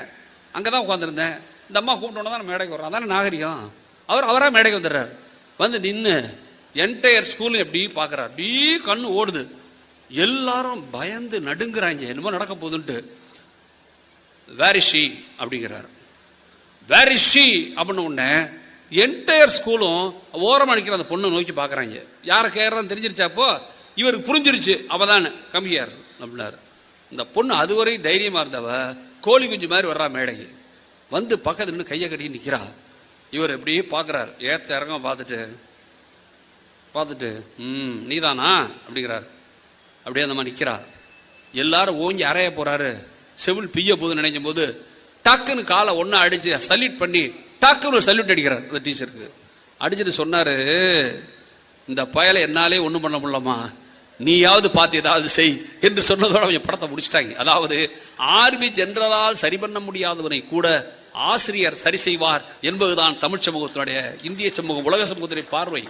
S1: அங்கே தான் உட்காந்துருந்தேன், இந்த அம்மா கூப்பிட்டோன்னா தான் மேடைக்கு வர்றோம், அதானே நாகரிகம். அவராக மேடைக்கு வந்துடுறாரு. வந்து நின்று என்டையர் ஸ்கூலும் எப்படி பார்க்குறாரு, அப்படி கண்ணு ஓடுது. எல்லாரும் பயந்து நடுங்குறாங்க, என்னமோ நடக்க போகுதுன்ட்டு. வேர் இஸ் ஷீ அப்படிங்கிறாரு. வேர் இஸ் ஷீ அப்படின்னு உடனே என்டையர் ஸ்கூலும் ஓரமாக அடிக்கிற அந்த பொண்ணை நோக்கி பார்க்குறாங்க. யாரை கேட்குறான்னு தெரிஞ்சிருச்சாப்போ இவருக்கு புரிஞ்சிருச்சு, அவள் தான் கம்மியார் அப்படின்னாரு. இந்த பொண்ணு அதுவரை தைரியமாக இருந்தவ கோழி குஞ்சு மாதிரி வர்றா மேடைக்கு. வந்து பக்கத்தில் நின்று கையை கட்டி நிற்கிறா. இவர் எப்படியே பார்க்குறாரு, ஏற்ற இறங்க பார்த்துட்டு நீதானா அப்படிங்கிறார். அப்படியே அந்த மாதிரி நிற்கிறா. எல்லாரும் ஓங்கி அறைய போகிறாரு. செவில் பிய்ய போதுன்னு நினைக்கும் போது டக்குன்னு காலை ஒன்றா அடித்து சல்யூட் பண்ணி டக்குன்னு ஒரு சல்யூட் அடிக்கிறார் அந்த டீச்சருக்கு. அடிச்சுட்டு சொன்னார், இந்த பயலை என்னாலே ஒன்றும் பண்ண முடியலம்மா, நீயாவது பார்த்து ஏதாவது செய் என்று சொன்னதோட அவங்க படத்தை முடிச்சிட்டாங்க. அதாவது ஆர்மி ஜெனரலால் சரி பண்ண முடியாதவனை கூட ஆசிரியர் சரி செய்வார் என்பதுதான் தமிழ் சமூகத்தினுடைய, இந்திய சமூகம், உலக சமூகத்தினுடைய பார்வை.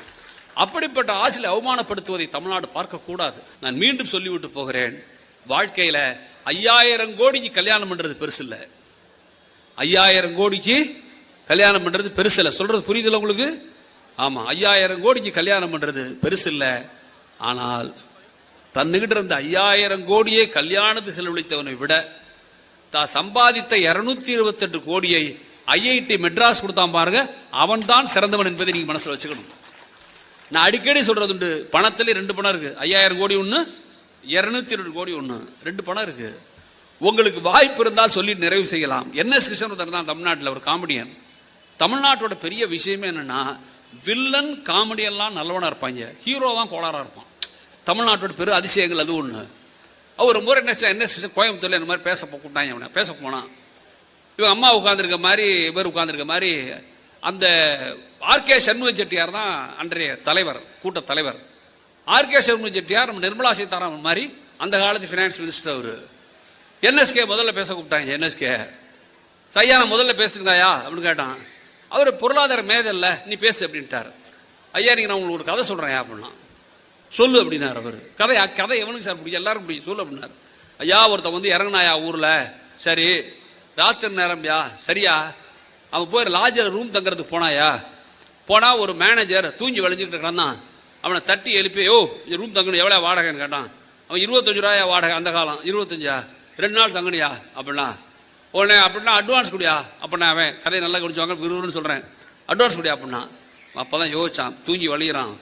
S1: அப்படிப்பட்ட ஆசையில் அவமானப்படுத்துவதை தமிழ்நாடு பார்க்கக்கூடாது. நான் மீண்டும் சொல்லிவிட்டு போகிறேன், வாழ்க்கையில் 5000 கோடிக்கு கல்யாணம் பண்ணுறது பெருசு இல்லை. 5000 கோடிக்கு கல்யாணம் பண்ணுறது பெருசு இல்லை. சொல்கிறது புரியுதில்ல உங்களுக்கு? ஆமாம், 5000 கோடிக்கு கல்யாணம் பண்ணுறது பெருசு இல்லை. ஆனால் தன்னுகிட்ட இருந்த 5000 கோடியே கல்யாணத்தை செலவழித்தவனை விட தான் சம்பாதித்த 228 கோடியை ஐஐடி மெட்ராஸ் கொடுத்தான் பாருங்க, அவன் தான் சிறந்தவன் என்பதை நீங்கள் மனசில் வச்சுக்கணும். நான் அடிக்கடி சொல்கிறது உண்டு, பணத்தில் 2 பணம் இருக்குது. 5000 கோடி ஒன்று, 202 கோடி ஒன்று, 2 பணம் இருக்குது. உங்களுக்கு வாய்ப்பு இருந்தால் சொல்லி நிறைவு செய்யலாம். என்எஸ் கிருஷ்ணன் தான் தமிழ்நாட்டில் ஒரு காமெடியன். தமிழ்நாட்டோட பெரிய விஷயமே என்னென்னா, வில்லன் காமெடியெல்லாம் நல்லவனாக இருப்பாங்க, ஹீரோ தான் கோளாறாக இருப்பான். தமிழ்நாட்டோட பெரிய அதிசயங்கள் அது ஒன்று. அவர் முறை என்எஸ் கோயம்புத்தூரில் இந்த மாதிரி கூப்பிட்டாங்க. அவனை பேச போனான். இவன் அம்மா உட்காந்துருக்க மாதிரி, இவர் உட்காந்துருக்க மாதிரி. அந்த ஆர்கே சண்முக செட்டியார் தான் அன்றைய தலைவர், கூட்ட தலைவர். ஆர்கே சண்முக செட்டியார் நம்ம நிர்மலா சீதாராமன் மாதிரி அந்த காலத்து ஃபினான்ஸ் மினிஸ்டர். அவர் என்எஸ்கே முதல்ல பேச கூப்பிட்டாங்க. என்எஸ்கே ஐயா நான் முதல்ல பேசுங்கய்யா அப்படின்னு கேட்டான். அவர் பொருளாதார மேதல்ல, நீ பேசு அப்படின்ட்டார். ஐயா நீங்கள் நான் உங்களுக்கு ஒரு கதை சொல்கிறேன் அப்படின்னா. சொல்லு அப்படின்னார் அவர். கதை எவனுக்கு சார் பிடிக்கும்? எல்லாரும் பிடிக்கும், சொல்லு அப்படின்னார். ஐயா ஒருத்தன் வந்து இறங்கினாயா ஊரில், சரி ராத்திரி நேரம்யா, சரியா அவன் போய் லாட்ஜில் ரூம் தங்குறதுக்கு போனாயா, போனால் ஒரு மேனேஜர் தூங்கி வளைஞ்சிக்கிட்டு கிடந்தான். அவனை தட்டி எழுப்பி, ஓ ரூம் தங்கணும், எவ்வளோ வாடகைன்னு கேட்டான். அவன் 25 ரூபாயா வாடகை, அந்த காலம் 25, 2 நாள் தங்கணியா அப்படின்னா. உடனே அப்படின்னா அட்வான்ஸ் குடியா அப்படின்னா. அவன் கதையை நல்லா குடிச்சுவாங்க, விறுவிறுன்னு சொல்கிறேன், அட்வான்ஸ் குடியா அப்படின்னா. அப்போ தான் யோசிச்சான், தூங்கி வழிகிறான்,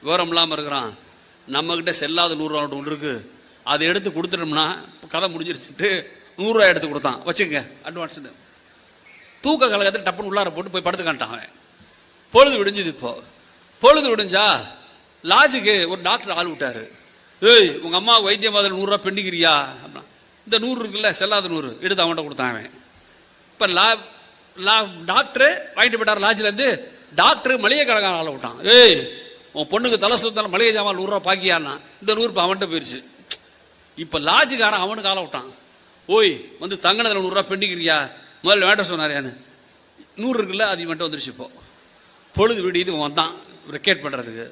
S1: விவரம் இல்லாமல் இருக்கிறான். நம்மக்கிட்ட செல்லாத 100 ரூபா நோட்டு ஒன்று இருக்குது, அதை எடுத்து கொடுத்துட்டோம்னா கதை முடிஞ்சிருச்சுட்டு 100 ரூபாய் எடுத்து கொடுத்தான், வச்சுங்க அட்வான்ஸுன்னு. தூக்க கழகத்தில் டப்புன்னு உள்ளார போட்டு போய் படுத்துக்கான்ட்டான் அவன். பொழுது விடிஞ்சுது. பொழுது விடிஞ்சா லாட்ஜுக்கு ஒரு டாக்டர் ஆள் விட்டார். ஏய் உங்கள் அம்மாவுக்கு வைத்தியம் மாதிரி 100 ரூபா பெண்டிக்கிறியா அப்படின்னா. இந்த 100 இருக்குல்ல, செல்லாத 100 எடுத்து அவன்கிட்ட கொடுத்தான் அவன். இப்போ டாக்டரு வாங்கிட்டு போயிட்டார் லாட்ஜிலேருந்து. டாக்டரு மளிகை கடைக்காரன் ஆளை விட்டான். ஏய் உன் பொண்ணுக்கு தலை சுத்தாலும் மளிகை ஜாமான் 100 ரூபா பாக்கியான்னா. இந்த 100 இப்போ அவன்கிட்ட போயிடுச்சு. இப்போ லாட்ஜுக்காரன் அவனுக்கு ஆளை விட்டான். ஓய் வந்து தங்கினதில் 100 ரூபா பெண்டிக்கிறியா, முதல்ல வேண்ட சொன்னார். 100 இருக்குல்ல, அது இவன்ட்டு வந்துருச்சு. இப்போ பொழுது விடியுது, வந்தான் ரெக்கேட் பண்ணுறதுக்கு.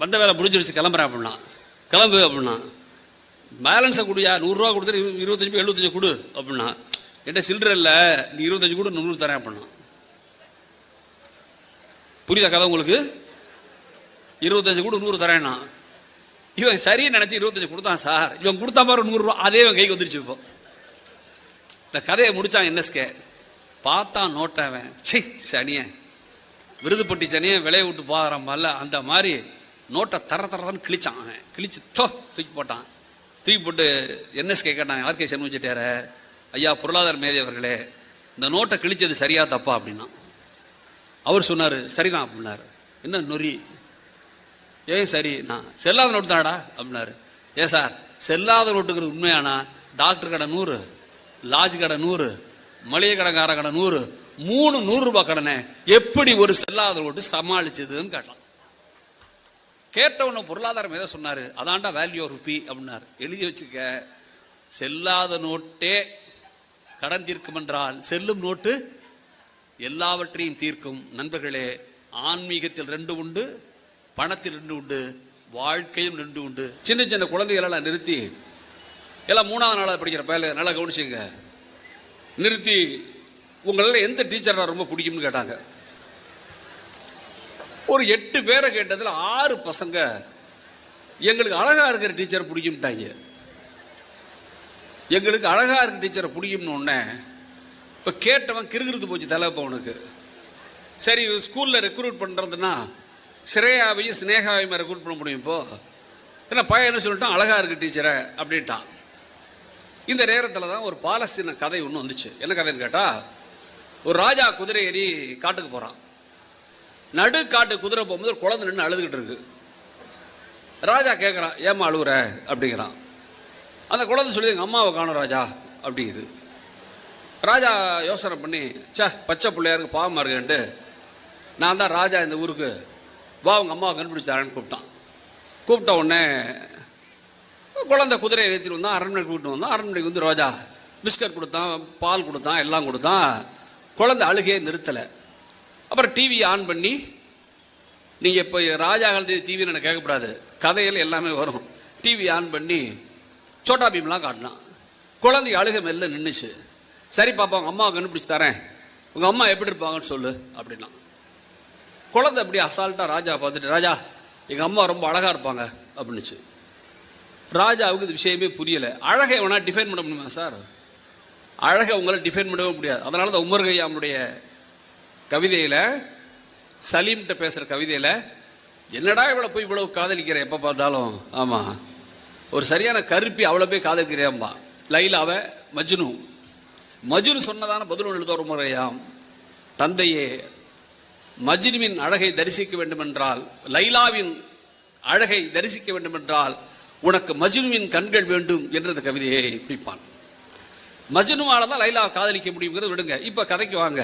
S1: வந்த வேலை முடிஞ்சிருச்சு, கிளம்புறேன் அப்படின்னா. கிளம்பு அப்படின்னா. பேலன்ஸை கொடுயா, 100 ரூபா கொடுத்துட்டு 25 75 கொடு அப்படின்னா. என்கிட்ட சில்லற இல்லை, நீ 25 கொடு, 100 தரேன் அப்படின்னா. புரியுதா கதை உங்களுக்கு? 25 கொடு 100 தரேன்னா. இவன் சரின்னு நினச்சி 25 கொடுத்தான் சார். இவன் கொடுத்தா பாரு 100 ரூபா, அதே இவன் கைக்கு வந்துருச்சு. இப்போ இந்த கதையை முடித்தான் என்எஸ்கே. பார்த்தான் நோட்டவன், சனியை விருதுப்பட்டி சனியை விளைய விட்டு போகிறான்ல, அந்த மாதிரி நோட்டை தரன்னு கிழிச்சான். அவன் கிழிச்சு தூக்கி போட்டான். தூக்கி போட்டு என்எஸ்கே கேட்டான், ஆர்கே சண்முக செட்டியார, ஐயா பொருளாதார மேதை அவர்களே, இந்த நோட்டை கிழிச்சது சரியா தப்பா அப்படின்னா. அவர் சொன்னார் சரிதான் அப்படின்னாரு. என்ன நொறி? ஏன் சரி? நான் செல்லாத நோட்டு தானடா அப்படின்னாரு. ஏன் சார் செல்லாத நோட்டுங்கிறது உண்மையானா? டாக்டர் கடை 100, லாட்ஜ் கடை 100, மளிகை கடைக்கார கடை 100, 3 100 ரூபாய் கடனை எப்படி ஒரு செல்லாத நோட்டு சமாளிச்சதுன்னு கேட்டான். கேட்டவன பொருளாதாரம் எதை சொன்னார்? அதான்டா வேல்யூ ஆஃப் ருபி அப்படின்னார். எழுதி வச்சுக்க, செல்லாத நோட்டே கடன் தீர்க்கும் என்றால் செல்லும் நோட்டு எல்லாவற்றையும் தீர்க்கும். நண்பர்களே, ஆன்மீகத்தில் 2 உண்டு, பணத்தில் 2 உண்டு, வாழ்க்கையும் 2 உண்டு. சின்ன சின்ன குழந்தைகளெல்லாம் நிறுத்தி, எல்லாம் 3ஆவது நாளாக படிக்கிற பையன் நல்லா கவனிச்சுங்க, நிறுத்தி உங்களால் எந்த டீச்சரை ரொம்ப பிடிக்கும்னு கேட்டாங்க. ஒரு 8 பேரை கேட்டதில் 6 பசங்க எங்களுக்கு அழகா இருக்கிற டீச்சரை பிடிக்கும்ட்டாங்க. எங்களுக்கு அழகா இருக்கிற டீச்சரை பிடிக்கும்னு ஒன்னே இப்போ கேட்டவன் கிறுகிறுத்து போச்சு தலைப்பவனுக்கு. சரி ஸ்கூலில் ரெக்ரூட் பண்ணுறதுன்னா ஸ்ரேயாவையும் ஸ்னேகாவையும் ரெக்ரூட் பண்ண முடியும். இப்போ ஏன்னா பையன் என்ன சொல்லிட்டான், அழகா இருக்கு டீச்சரை அப்படின்ட்டான். இந்த நேரத்தில் தான் ஒரு பாலஸ்தீன கதை ஒன்று வந்துச்சு. என்ன கதைன்னு கேட்டால், ஒரு ராஜா குதிரை ஏறி காட்டுக்கு போகிறான். நடு காட்டு குதிரை போகும்போது ஒரு குழந்தை நின்று அழுதுகிட்டு இருக்கு. ராஜா கேட்குறான், ஏமா அழுகுற அப்படிங்கிறான். அந்த குழந்தை சொல்லி எங்கள் அம்மாவை காணும் ராஜா அப்படிங்குது. ராஜா யோசனை பண்ணி, பச்சை பிள்ளையாருக்கு பாவமாக இருக்கேன்ட்டு, நான் தான் ராஜா இந்த ஊருக்கு, வா உங்கள் அம்மாவை கண்டுபிடிச்சாரன்னு கூப்பிட்டான். கூப்பிட்ட உடனே குழந்தை குதிரையை ஏற்றிட்டு வந்தான், அரண்மனைக்கு கூப்பிட்டு வந்தான். அரண்மனைக்கு வந்து ராஜா பிஸ்கட் கொடுத்தான், பால் கொடுத்தான், எல்லாம் கொடுத்தான். குழந்தை அழுகையே நிறுத்தலை. அப்புறம் டிவியை ஆன் பண்ணி நீங்கள் இப்போ ராஜா காலத்து டிவின்னு எனக்கு கேட்கக்கூடாது, கதையில் எல்லாமே வரும். டிவி ஆன் பண்ணி சோட்டா பீம்லாம் காட்டினான். குழந்தை அழுக மெல்ல நின்றுச்சு. சரி பாப்பா, உங்கள் அம்மாவை கண்டுபிடிச்சி தரேன், உங்கள் அம்மா எப்படி இருப்பாங்கன்னு சொல்லு அப்படின்னா. குழந்தை அப்படி அசால்ட்டாக ராஜா பார்த்துட்டு, ராஜா எங்கள் அம்மா ரொம்ப அழகாக இருப்பாங்க அப்படின்னுச்சு. ராஜாவுக்கு இது விஷயமே புரியலை. அழகை வேணால் டிஃபைன் பண்ண முடியுமா சார்? அழகை உங்களால் டிஃபைன் பண்ணவே முடியாது. அதனால தான் உமர் கய்யாமுடைய கவிதையில், சலீம்கிட்ட பேசுகிற கவிதையில், என்னடா இவ்வளோ போய் இவ்வளோ காதலிக்கிறேன் எப்போ பார்த்தாலும், ஆமாம் ஒரு சரியான கருப்பி அவ்வளோ போய் காதலிக்கிறேன்பா. லைலாவை மஜ்னு சொன்னதான பதில் எழுத ஒரு முறையாம், தந்தையே மஜ்னுவின் அழகை தரிசிக்க வேண்டுமென்றால், லைலாவின் அழகை தரிசிக்க வேண்டுமென்றால் உனக்கு மஜ்னுவின் கண்கள் வேண்டும் என்ற கவிதையை பிடிப்பான். மஜ்னுவால தான் லைலாவை காதலிக்க முடியுங்கிறது விடுங்க. இப்போ கதைக்கு வாங்க.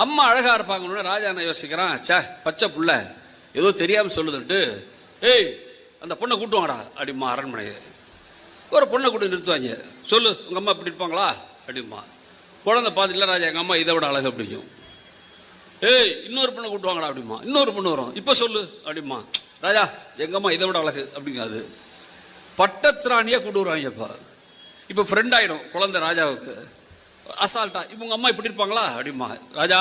S1: அம்மா அழகாக இருப்பாங்கன்னு ராஜா என்ன யோசிக்கிறான், சே பச்சை புள்ள ஏதோ தெரியாமல் சொல்லுதுன்ட்டு, ஏய் அந்த பொண்ணை கூட்டுவாங்கடா அப்படிமா. அரண்மனையை ஒரு பொண்ணை கூட்டு நிறுத்துவாங்க. சொல்லு உங்கள் அம்மா இப்படி இருப்பாங்களா அப்படிமா. குழந்தை பார்த்துட்டுல, ராஜா எங்கள் அம்மா இதை விட அழகு அப்படிங்கும். ஏய் இன்னொரு பொண்ணை கூட்டுவாங்கடா அப்படிமா. இன்னொரு பொண்ணு வரும், இப்போ சொல்லு அப்படிமா. ராஜா எங்கள் அம்மா இதை விட அழகு அப்படிங்காது. பட்டத்திராணியாக கூட்டு வருவாங்கப்பா. இப்போ ஃப்ரெண்ட் ஆகிடும் குழந்தை ராஜாவுக்கு. அசால்ட்டா இப்போ உங்கள் அம்மா இப்படி இருப்பாங்களா அப்படிமா. ராஜா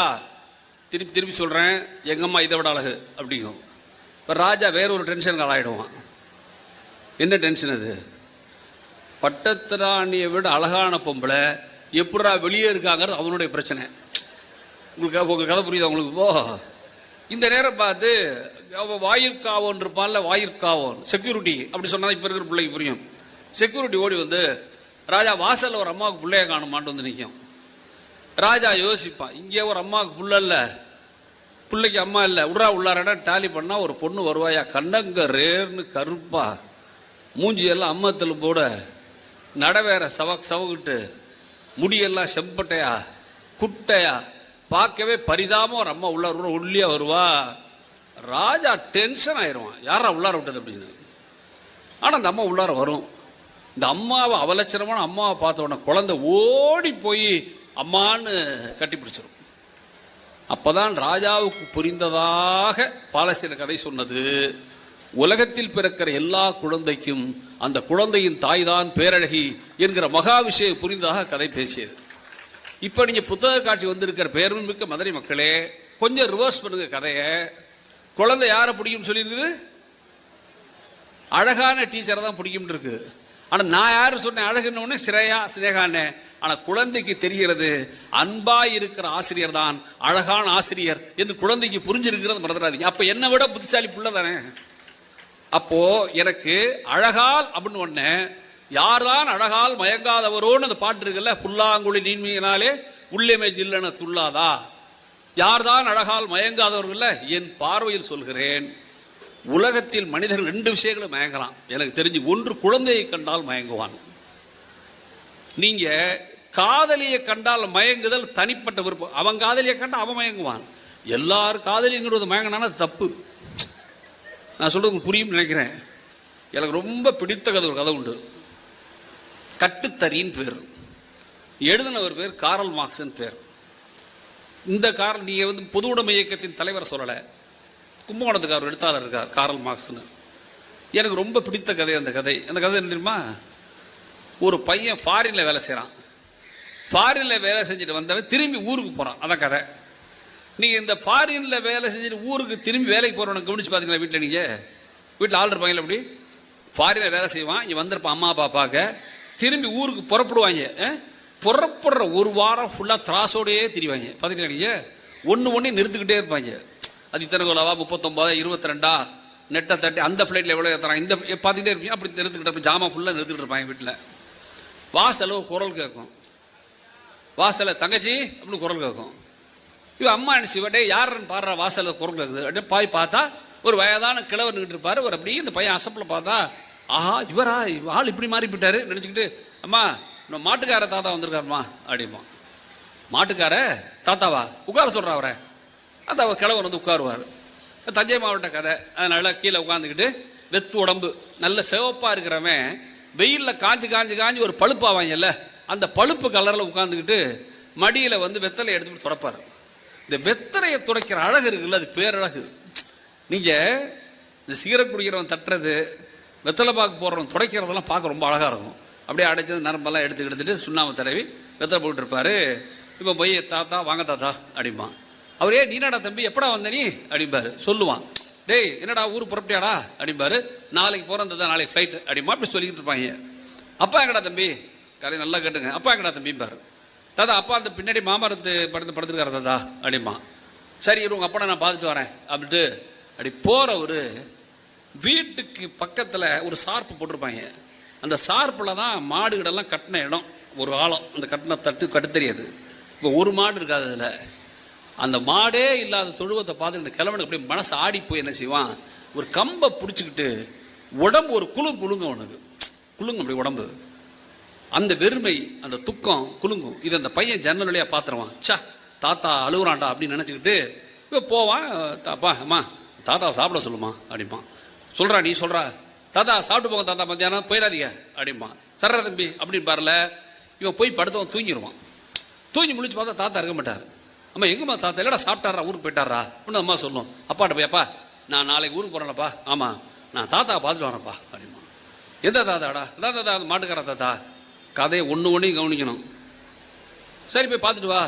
S1: திருப்பி சொல்கிறேன், எங்கள் அம்மா இதை விட அழகு அப்படிங்கும். இப்போ ராஜா வேற ஒரு டென்ஷனுக்கு ஆளாயிடுவான். என்ன டென்ஷன் அது? பட்டத்திராணியை விட அழகான பொம்பளை எப்படா வெளியே இருக்காங்கிறது அவனுடைய பிரச்சனை. உங்கள் கதை புரியுது உங்களுக்கு? ஓ இந்த நேரம் பார்த்து அவன் வாயிற்காவோன் இருப்பான்ல, வாயிற்காவோன் செக்யூரிட்டி அப்படி சொன்னால் இப்போ இருக்கிற பிள்ளைக்கு புரியும். செக்யூரிட்டி ஓடி வந்து, ராஜா வாசலில் ஒரு அம்மாவுக்கு பிள்ளைய காணுமான்ட்டு வந்து நிற்கும். ராஜா யோசிப்பான், இங்கே ஒரு அம்மாவுக்கு புள்ள இல்லை, பிள்ளைக்கு அம்மா இல்லை, உள்ளாரடா டாலி பண்ணால் ஒரு பொண்ணு வருவாயா, கண்ணங்க ரேர்னு கருப்பா, மூஞ்சியெல்லாம் அம்மத்தில் போட, நட வேற சவக்கிட்டு, முடியெல்லாம் செம்பட்டையா குட்டையா, பார்க்கவே பரிதாபம் ஒரு அம்மா உள்ளார ஒல்லியாக வருவா. ராஜா டென்ஷன் ஆயிடுவான், யாரா உள்ளார விட்டது அப்படின்னு. ஆனால் அந்த அம்மா உள்ளார வரும். இந்த அம்மாவை அவலட்சணமான அம்மாவை பார்த்த உடனே குழந்தை ஓடி போய் அம்மான்னு கட்டி பிடிச்சிடும். அப்போதான் ராஜாவுக்கு புரிந்ததாக பாலஸ்தீன கதை சொன்னது, உலகத்தில் பிறக்கிற எல்லா குழந்தைக்கும் அந்த குழந்தையின் தாய் தான் பேரழகி என்கிற மகா விஷயம் புரிந்ததாக கதை பேசியது. இப்போ நீங்கள் புத்தக காட்சி வந்திருக்கிற பேருமிக்க மதுரை மக்களே, கொஞ்சம் ரிவர்ஸ் பண்ணுங்க கதையை. குழந்தை யாரை பிடிக்கும்னு சொல்லியிருக்குது? அழகான டீச்சரை தான் பிடிக்கும்னு இருக்கு. ஆனால் நான் யார் சொன்னேன் அழகுன்னு? சினேகானே. ஆனால் குழந்தைக்கு தெரிகிறது அன்பா இருக்கிற ஆசிரியர் தான் அழகான ஆசிரியர் என்று குழந்தைக்கு புரிஞ்சிருக்கிறது மறந்துடாதீங்க. அப்போ என்னை விட புத்திசாலி புள்ள தானே. அப்போ எனக்கு அழகால் அப்படின்னு ஒன்று, யார்தான் அழகால் மயங்காதவரோன்னு அந்த பாட்டு இருக்குல்ல, புல்லாங்குழி நீன்மையினாலே உள்ளேமே ஜில்லன துள்ளாதா. யார்தான் அழகால் மயங்காதவர்கள்? என் பார்வையில் சொல்கிறேன், உலகத்தில் மனிதர்கள் 2 விஷயங்களை மயங்கலாம் எனக்கு தெரிஞ்சு. ஒன்று, குழந்தையை கண்டால் மயங்குவான். நீங்க காதலியை கண்டால் மயங்குதல் தனிப்பட்ட விருப்பம். அவன் காதலியை கண்டால் அவன் மயங்குவான். எல்லாரும் காதலிங்கிறது மயங்கினான தப்பு. நான் சொல்றது புரியும் நினைக்கிறேன். எனக்கு ரொம்ப பிடித்த கதை ஒரு கதை உண்டு. கட்டுத்தறின்னு பேர். எழுதினவர் பேர் காரல் மார்க்ஸ்ன்னு பேர். இந்த காரல், நீங்கள் வந்து பொது உடைமை இயக்கத்தின் தலைவரை சொல்லலை, கும்பகோணத்துக்காரர் எழுத்தாளர் இருக்கார் காரல் மார்க்ஸ்னு. எனக்கு ரொம்ப பிடித்த கதை அந்த கதை. அந்த கதை என்ன தெரியுமா? ஒரு பையன் ஃபாரினில் வேலை செய்கிறான். ஃபாரினில் வேலை செஞ்சுட்டு வந்தவன் திரும்பி ஊருக்கு போகிறான். அதான் கதை. நீங்கள் இந்த ஃபாரினில் வேலை செஞ்சுட்டு ஊருக்கு திரும்பி வேலைக்கு போகிறவனை கவனிச்சு பார்த்தீங்களா? வீட்டில் ஆள் இருப்பாங்களா? அப்படி ஃபாரினில் வேலை செய்வான், இங்கே வந்திருப்பான் அம்மா அப்பா பார்க்க. திரும்பி ஊருக்கு புறப்படுவாங்க. புறப்படுற ஒரு வாரம் ஃபுல்லாக திராசோடையே திரிவாங்க. பார்த்தீங்களா? நீங்கள் ஒன்று நிறுத்துக்கிட்டே இருப்பாங்க. அது இத்தனை கோலாவா, 39, 22 நெட்டை தட்டி அந்த ஃப்ளைட்டில் எவ்வளோ ஏற்றுறான், இந்த பார்த்துக்கிட்டே இருப்பீங்க. அப்படி நிறுத்துக்கிட்டு ஜாமான் ஃபுல்லாக நிறுத்துக்கிட்டு இருப்பாங்க. வீட்டில் வாசலில் ஒரு குரல் கேட்கும். வாசலில் தங்கச்சி அப்படின்னு குரல் கேட்கும். இவன் அம்மா என்ன செய்வாட்டே, யாருன்னு பாடுற வாசலில் குரல் கேட்குது அப்படியே பாய் பார்த்தா ஒரு வயதான கிழவர் நின்றுட்டு இருப்பார். ஒரு அப்படியே இந்த பையன் அசப்பில் பார்த்தா, ஆஹா இவரா, ஆள் இப்படி மாறி போயிட்டாரு நினச்சிக்கிட்டு, அம்மா நம்ம மாட்டுக்கார தாத்தா வந்திருக்காருமா அப்படிமா. மாட்டுக்கார தாத்தாவா, உட்கார சொல்கிறா அவரை. அந்த அவர் கிழவர் வந்து உட்காருவார். தஞ்சை மாவட்ட கதை. அதனால கீழே உட்காந்துக்கிட்டு வெத்து உடம்பு நல்ல சிவப்பாக இருக்கிறவன் வெயிலில் காஞ்சி ஒரு பழுப்பாவாங்கல்ல, அந்த பழுப்பு கலரில் உட்காந்துக்கிட்டு மடியில் வந்து வெத்தலை எடுத்துட்டு துடைப்பார். இந்த வெத்தலையை துடைக்கிற அழகு இருக்குல்ல, அது பேரழகு. நீங்கள் இந்த சிகரெட் குடிக்கிறவன் தட்டுறது, வெத்தலை பாக்கு போடுறவன் துடைக்கிறதெல்லாம் பார்க்க ரொம்ப அழகாக இருக்கும். அப்படியே அடைச்சது நரம்பெல்லாம் எடுத்துட்டு சுண்ணாம்பு தடவி வெத்தலை போட்டுருப்பாரு. இப்போ போய் தாத்தா வாங்க தாத்தா அப்படிம்பான். அவரே நீனாடா தம்பி எப்படா வந்த நீ அப்படிம்பாரு. சொல்லுவான், டேய் என்னடா ஊர் புறப்பட்டியாடா அப்படிம்பாரு. நாளைக்கு போகிறேன் தாத்தா, நாளைக்கு ஃப்ளைட்டு அப்படிமா அப்படி சொல்லிக்கிட்டு இருப்பாங்க. அப்பா எங்கடா தம்பி, கதை நல்லா கேட்டுங்க, அப்பா எங்கடா தம்பிம்பாரு. தாத்தா அப்பா அந்த பின்னாடி மாமரத்து படுத்துருக்காரு தாத்தா அப்படிமா. சரி உங்கள் அப்பா நான் பார்த்துட்டு வரேன் அப்படின்ட்டு அப்படி போகிற ஒரு வீட்டுக்கு பக்கத்தில் ஒரு சார்பு போட்டிருப்பாங்க. அந்த சார்பில் தான் மாடுகளெல்லாம் கட்டின இடம், ஒரு ஆழம். அந்த கட்டின கட்டு தெரியாது. இப்போ ஒரு மாடு இருக்காது அதில். அந்த மாடே இல்லாத தொழுவத்தை பார்த்து இந்த கிழவனுக்கு அப்படியே மனசு ஆடி போய் என்ன செய்வான், ஒரு கம்பை பிடிச்சிக்கிட்டு உடம்பு ஒரு குலுங்க அவனுக்கு குலுங்கும் அப்படி உடம்பு. அந்த வெறுமை, அந்த துக்கம் குலுங்கும். இது அந்த பையன் ஜன்னல் வழியாக பார்த்துருவான். சா தாத்தா அழுகுறான்டா அப்படின்னு நினச்சிக்கிட்டு இப்போ போவான். அப்பா அம்மா தாத்தாவை சாப்பிட சொல்லுமா அப்படிம்பான். சொல்கிறா நீ சொல்கிறா, தாத்தா சாப்பிட்டு போங்க தாத்தா மத்தியானம் போயிடாதீங்க அப்படிம்பான். சர்ற தம்பி அப்படின்னு பாருல. இவன் போய் படுத்தவன் தூங்கிடுவான். தூங்கி முடிச்சு பார்த்தா தாத்தா இருக்க மாட்டார். அம்மா எங்கம்மா தாத்தா, இல்லைடா சாப்பிட்டாரா ஊருக்கு போயிட்டாரா அப்படின்னு அம்மா சொல்லும். அப்பாட்ட போய் அப்பா நான் நாளைக்கு ஊருக்கு போகிறேன்ப்பா. ஆமாம் நான் தாத்தாவை பார்த்துட்டு வரேன்ப்பா அப்படிமா. எந்த தாத்தாடா? அதான் தாத்தா அந்த மாட்டுக்கார தாத்தா. கதையை ஒன்றையும் கவனிக்கணும். சரி போய் பார்த்துட்டு வா.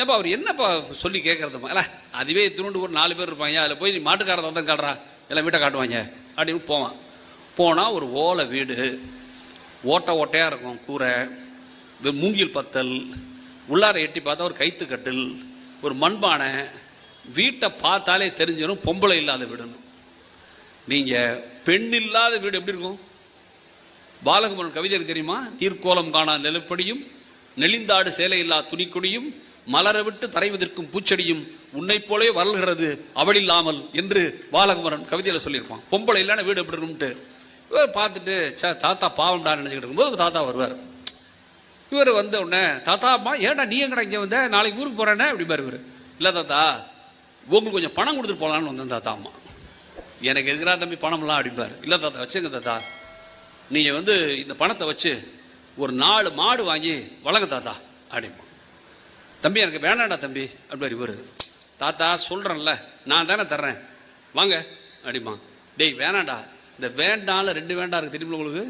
S1: ஏப்பா அவர் என்னப்பா சொல்லி கேட்குறதுமா? இல்லை அதுவே திருண்டு ஒரு 4 பேர் இருப்பாங்க, அதில் போய் நீ மாட்டுக்கார தாத்தா காட்டுறா, எல்லாம் வீட்டை காட்டுவாங்க அப்படின்னு போவான். போனால் ஒரு ஓலை வீடு, ஓட்டையாக இருக்கும் கூரை, மூங்கில் பத்தல், உள்ளார எட்டி பார்த்தா ஒரு கைத்து கட்டில், ஒரு மண்பானை. வீட்டை பார்த்தாலே தெரிஞ்சிடும் பொம்பளை இல்லாத வீடுன்னு. நீங்கள் பெண் இல்லாத வீடு எப்படி இருக்கும்? பாலகுமரன் கவிதை தெரியுமா? நீர்க்கோலம் காணா நிலப்படியும், நெளிந்தாடு சேலை இல்லா துணிக்கொடியும், மலர விட்டு தரைவதற்கும் பூச்செடியும், உன்னை போலே வளர்கிறது அவள் இல்லாமல் என்று பாலகுமரன் கவிதையில் சொல்லியிருப்பான். பொம்பளை இல்லாத வீடு எப்படி இருக்கும்ட்டு. இவர் பார்த்துட்டு தாத்தா பாவம்டான்னு நினச்சிக்கிட்டு இருக்கும்போது தாத்தா வருவார். இவர் வந்த உடனே தாத்தா அம்மா ஏன்டா நீ எங்கடா இங்கே வந்த, நாளைக்கு ஊருக்கு போகிறேன்னே அப்படிம்பார் இவர். இல்லை தாத்தா உங்களுக்கு கொஞ்சம் பணம் கொடுத்துட்டு போகலான்னு வந்தேன் தாத்தா. அம்மா எனக்கு எதுக்குறா தம்பி பணம்லாம் அப்படிம்பார். இல்லை தாத்தா வச்சுங்க தாத்தா, நீங்கள் இந்த பணத்தை வச்சு ஒரு 4 மாடு வாங்கி வளங்க தாத்தா அப்படிமா. தம்பி எனக்கு வேணாண்டா தம்பி அப்படிப்பார் இவர். தாத்தா சொல்கிறேன்ல நான் தானே தர்றேன் வாங்க அப்படிமா. டேய் வேணாண்டா, இந்த வேண்டாம்ல 2 வேண்டாம் இருக்குது தெரியுமா உங்களுக்கு?